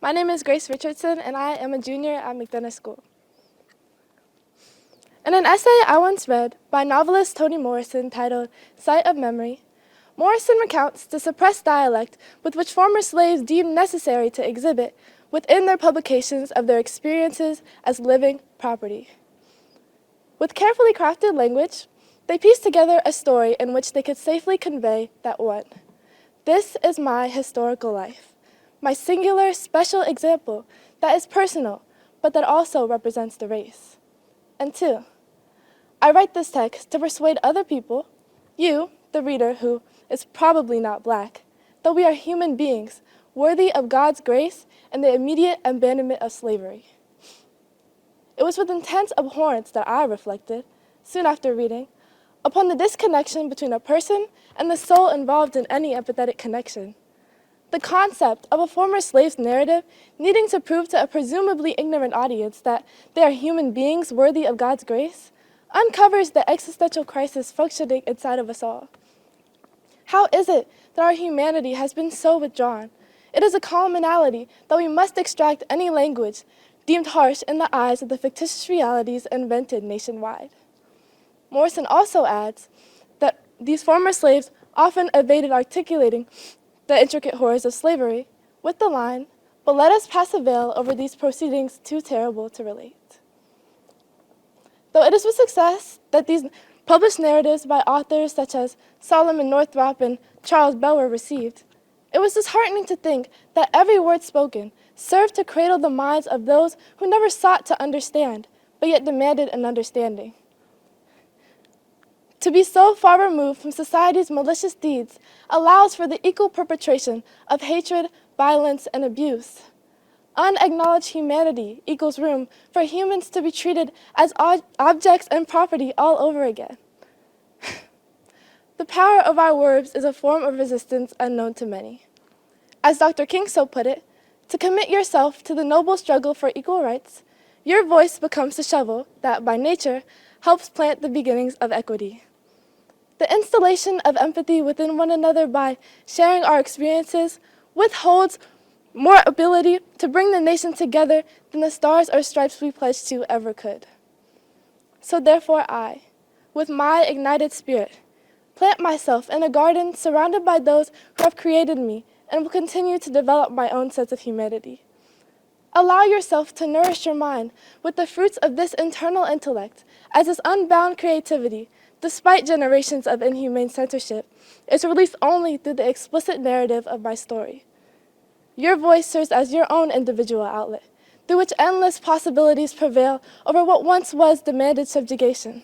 My name is Grace Richardson, and I am a junior at McDonough School. In an essay I once read by novelist Toni Morrison titled Sight of Memory, Morrison recounts the suppressed dialect with which former slaves deemed necessary to exhibit within their publications of their experiences as living property. With carefully crafted language, they pieced together a story in which they could safely convey that one, this is my historical life, my singular special example that is personal, but that also represents the race. And two, I write this text to persuade other people, you, the reader who is probably not Black, that we are human beings worthy of God's grace and the immediate abandonment of slavery. It was with intense abhorrence that I reflected, soon after reading, upon the disconnection between a person and the soul involved in any empathetic connection. The concept of a former slave's narrative needing to prove to a presumably ignorant audience that they are human beings worthy of God's grace uncovers the existential crisis functioning inside of us all. How is it that our humanity has been so withdrawn? It is a commonality that we must extract any language deemed harsh in the eyes of the fictitious realities invented nationwide. Morrison also adds that these former slaves often evaded articulating the intricate horrors of slavery with the line, "But let us pass a veil over these proceedings too terrible to relate." Though it is with success that these published narratives by authors such as Solomon Northrop and Charles Bell were received, it was disheartening to think that every word spoken served to cradle the minds of those who never sought to understand, but yet demanded an understanding. To be so far removed from society's malicious deeds allows for the equal perpetration of hatred, violence, and abuse. Unacknowledged humanity equals room for humans to be treated as objects and property all over again. The power of our words is a form of resistance unknown to many. As Dr. King so put it, to commit yourself to the noble struggle for equal rights, your voice becomes the shovel that, by nature, helps plant the beginnings of equity. The installation of empathy within one another by sharing our experiences withholds more ability to bring the nation together than the stars or stripes we pledged to ever could. So therefore I, with my ignited spirit, plant myself in a garden surrounded by those who have created me and will continue to develop my own sense of humanity. Allow yourself to nourish your mind with the fruits of this internal intellect, as this unbound creativity, despite generations of inhumane censorship, is released only through the explicit narrative of my story. Your voice serves as your own individual outlet, through which endless possibilities prevail over what once was demanded subjugation.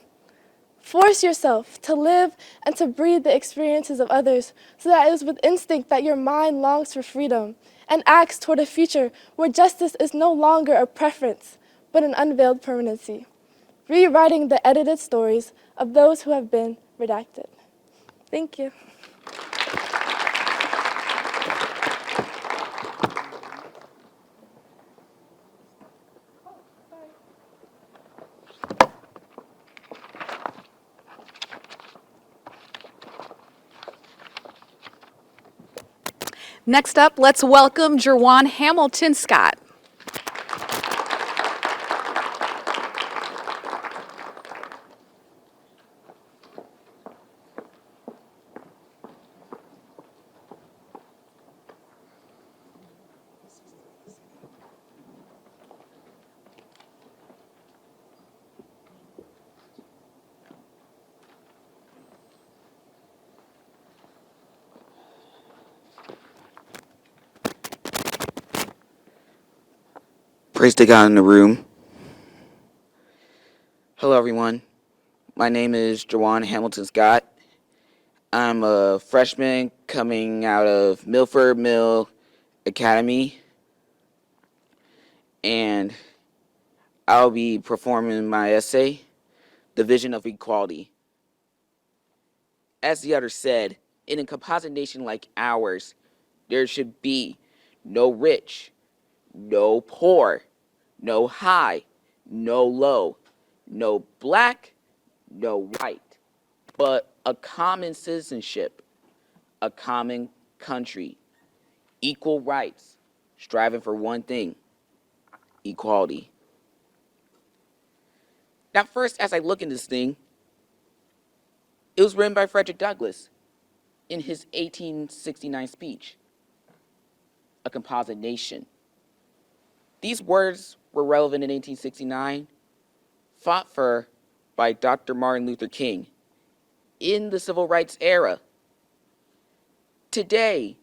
Force yourself to live and to breathe the experiences of others so that it is with instinct that your mind longs for freedom and acts toward a future where justice is no longer a preference, but an unveiled permanency, rewriting the edited stories of those who have been redacted. Thank you. Next up, let's welcome Gerwan Hamilton Scott. Praise to God in the room. Hello, everyone. My name is Gerwan Hamilton Scott. I'm a freshman coming out of Milford Mill Academy, and I'll be performing my essay, The Vision of Equality. As the other said, in a composite nation like ours, there should be no rich, no poor, no high, no low, no black, no white, but a common citizenship, a common country, equal rights, striving for one thing, equality. Now, first, as I look in this thing, it was written by Frederick Douglass in his 1869 speech, A Composite Nation. These words were relevant in 1869, fought for by Dr. Martin Luther King in the Civil Rights era. Today,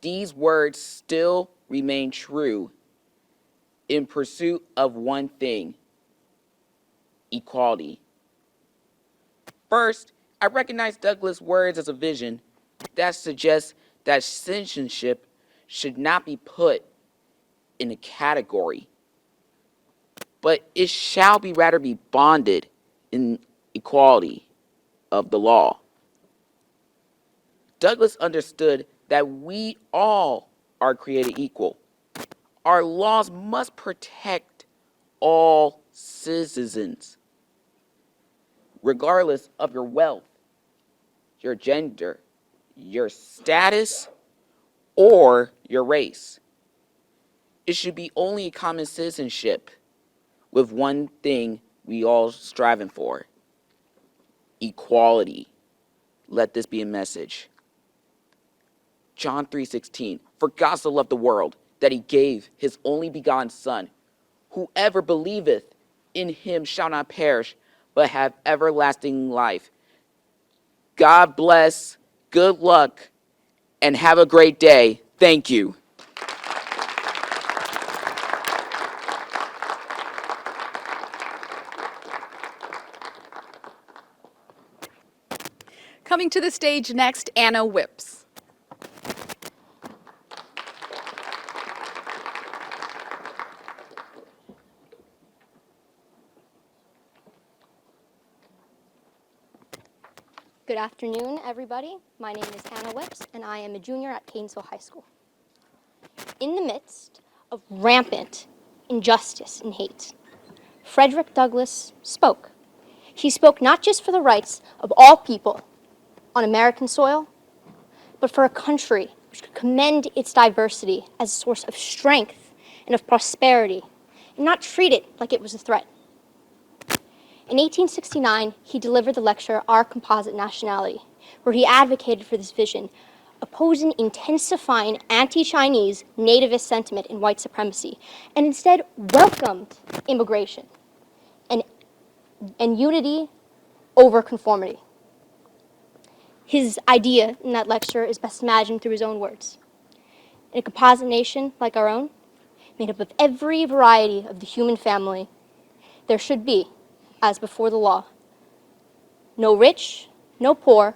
these words still remain true in pursuit of one thing: equality. First, I recognize Douglas' words as a vision that suggests that citizenship should not be put in a category, but it shall be rather be bonded in equality of the law. Douglas understood that we all are created equal. Our laws must protect all citizens, regardless of your wealth, your gender, your status, or your race. It should be only a common citizenship with one thing we all striving for: equality. Let this be a message. John 3:16, for God so loved the world that he gave his only begotten Son. Whoever believeth in him shall not perish, but have everlasting life. God bless, good luck, and have a great day. Thank you. Coming to the stage next, Anna Whips. Good afternoon, everybody. My name is Anna Whips, and I am a junior at Catonsville High School. In the midst of rampant injustice and hate, Frederick Douglass spoke. He spoke not just for the rights of all people on American soil, but for a country which could commend its diversity as a source of strength and of prosperity, and not treat it like it was a threat. In 1869, he delivered the lecture, Our Composite Nationality, where he advocated for this vision, opposing intensifying anti-Chinese nativist sentiment and white supremacy, and instead welcomed immigration and unity over conformity. His idea in that lecture is best imagined through his own words. In a composite nation like our own, made up of every variety of the human family, there should be, as before the law, no rich, no poor,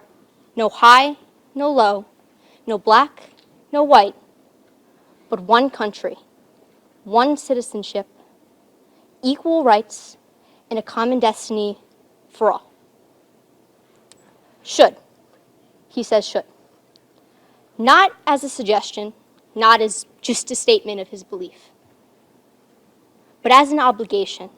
no high, no low, no black, no white, but one country, one citizenship, equal rights, and a common destiny for all. Should. He says should. Not as a suggestion, not as just a statement of his belief, but as an obligation.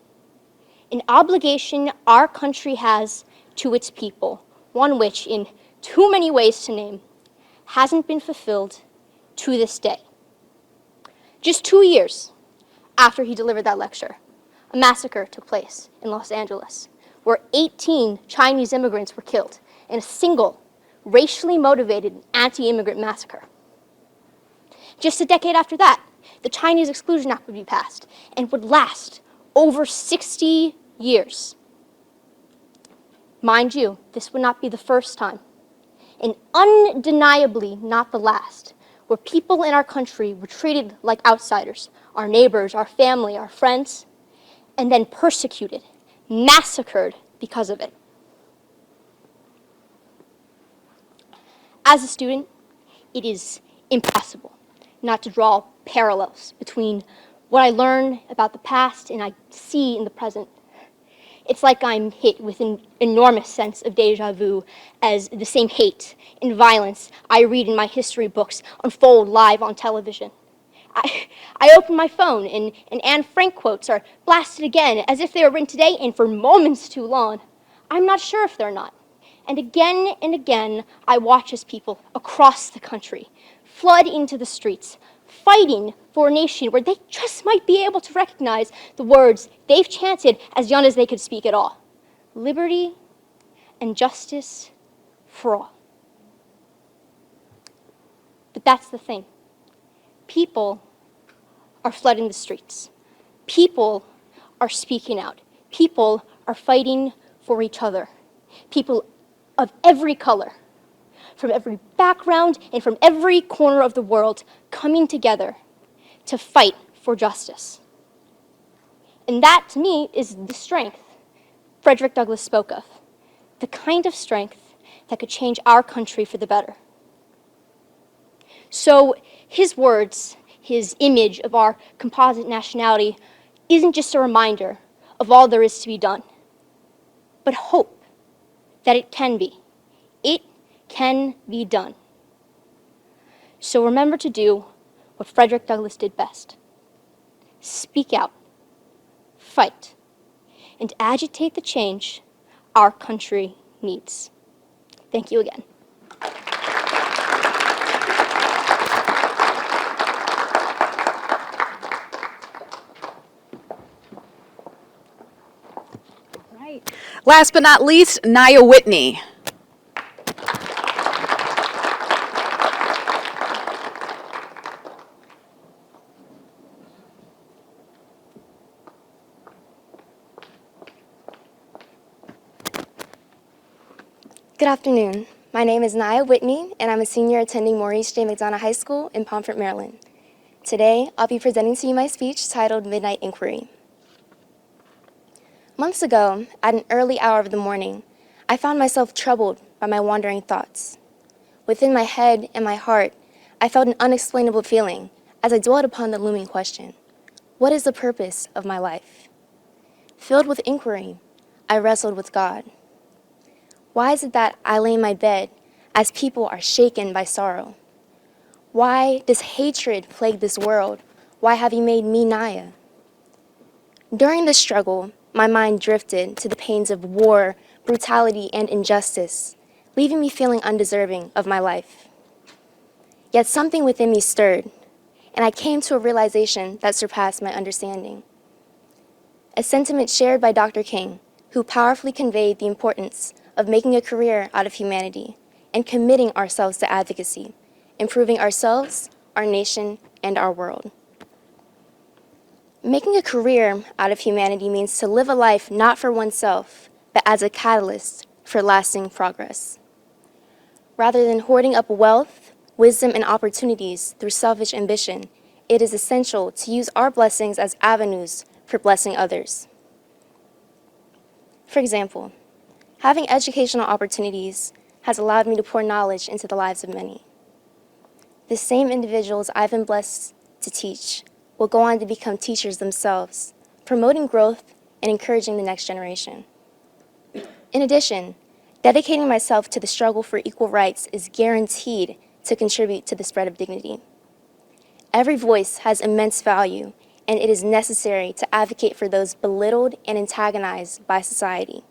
An obligation our country has to its people, one which, in too many ways to name, hasn't been fulfilled to this day. Just 2 years after he delivered that lecture, a massacre took place in Los Angeles, where 18 Chinese immigrants were killed in a single racially motivated anti-immigrant massacre. Just a decade after that, the Chinese Exclusion Act would be passed and would last over 60 years. Mind you, this would not be the first time, and undeniably not the last, where people in our country were treated like outsiders, our neighbors, our family, our friends, and then persecuted, massacred because of it. As a student, it is impossible not to draw parallels between what I learn about the past and I see in the present. It's like I'm hit with an enormous sense of deja vu as the same hate and violence I read in my history books unfold live on television. I open my phone and Anne Frank quotes are blasted again as if they were written today and for moments too long. I'm not sure if they're not. And again, I watch as people across the country flood into the streets, fighting for a nation where they just might be able to recognize the words they've chanted as young as they could speak at all. Liberty and justice for all. But that's the thing. People are flooding the streets. People are speaking out. People are fighting for each other. People of every color, from every background and from every corner of the world, coming together to fight for justice. And that, to me, is the strength Frederick Douglass spoke of, the kind of strength that could change our country for the better. So his words, his image of our composite nationality, isn't just a reminder of all there is to be done, but hope that it can be. It can be done. So remember to do what Frederick Douglass did best. Speak out, fight, and agitate the change our country needs. Thank you again. Last but not least, Nia Whitney. Good afternoon. My name is Nia Whitney, and I'm a senior attending Maurice J. McDonough High School in Pomfret, Maryland. Today, I'll be presenting to you my speech titled Midnight Inquiry. Months ago, at an early hour of the morning, I found myself troubled by my wandering thoughts. Within my head and my heart, I felt an unexplainable feeling as I dwelled upon the looming question, what is the purpose of my life? Filled with inquiry, I wrestled with God. Why is it that I lay in my bed as people are shaken by sorrow? Why does hatred plague this world? Why have you made me Nia? During the struggle, my mind drifted to the pains of war, brutality, and injustice, leaving me feeling undeserving of my life. Yet something within me stirred, and I came to a realization that surpassed my understanding. A sentiment shared by Dr. King, who powerfully conveyed the importance of making a career out of humanity and committing ourselves to advocacy, improving ourselves, our nation, and our world. Making a career out of humanity means to live a life not for oneself, but as a catalyst for lasting progress. Rather than hoarding up wealth, wisdom, and opportunities through selfish ambition, it is essential to use our blessings as avenues for blessing others. For example, having educational opportunities has allowed me to pour knowledge into the lives of many. The same individuals I've been blessed to teach will go on to become teachers themselves, promoting growth and encouraging the next generation. In addition, dedicating myself to the struggle for equal rights is guaranteed to contribute to the spread of dignity. Every voice has immense value, and it is necessary to advocate for those belittled and antagonized by society.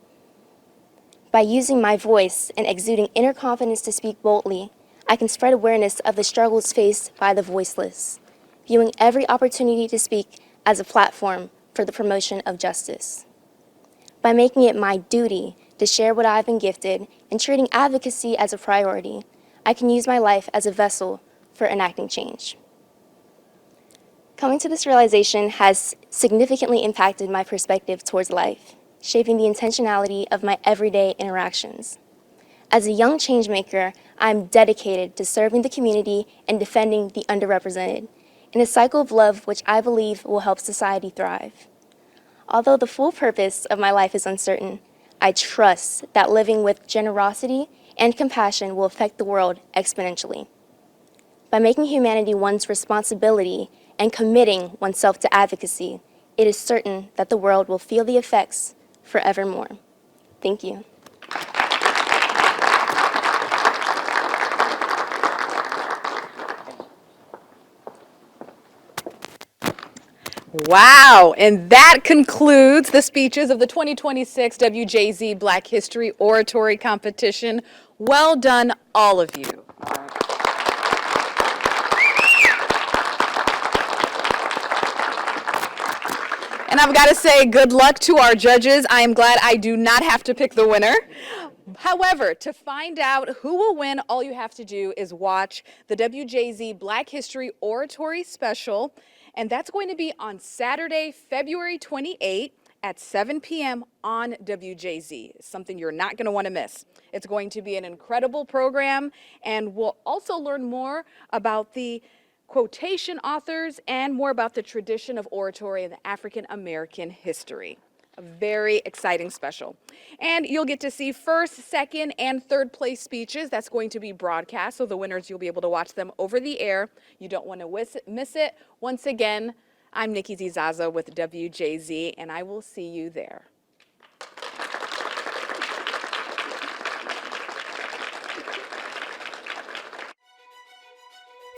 By using my voice and exuding inner confidence to speak boldly, I can spread awareness of the struggles faced by the voiceless, viewing every opportunity to speak as a platform for the promotion of justice. By making it my duty to share what I've been gifted and treating advocacy as a priority, I can use my life as a vessel for enacting change. Coming to this realization has significantly impacted my perspective towards life, shaping the intentionality of my everyday interactions. As a young changemaker, I'm dedicated to serving the community and defending the underrepresented, in a cycle of love which I believe will help society thrive. Although the full purpose of my life is uncertain, I trust that living with generosity and compassion will affect the world exponentially. By making humanity one's responsibility and committing oneself to advocacy, it is certain that the world will feel the effects forevermore. Thank you. Wow, and that concludes the speeches of the 2026 WJZ Black History Oratory Competition. Well done, all of you. I've got to say good luck to our judges. I am glad I do not have to pick the winner. However, to find out who will win, all you have to do is watch the WJZ Black History Oratory Special, and that's going to be on Saturday, February 28th at 7 p.m. on WJZ. It's something you're not going to want to miss. It's going to be an incredible program, and we'll also learn more about the quotation authors and more about the tradition of oratory in the African American history. A very exciting special. And you'll get to see first, second, and third place speeches. That's going to be broadcast, so the winners, you'll be able to watch them over the air. You don't want to miss it. Once again, I'm Nikki Zizaza with WJZ, and I will see you there.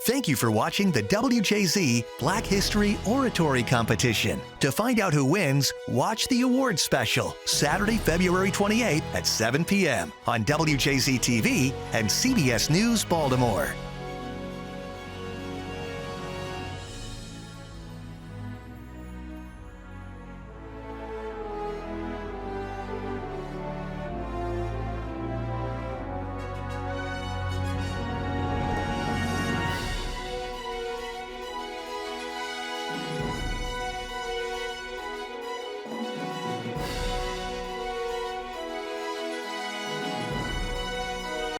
Thank you for watching the WJZ Black History Oratory Competition. To find out who wins, watch the awards special Saturday, February 28th at 7 p.m. on WJZ TV and CBS News Baltimore.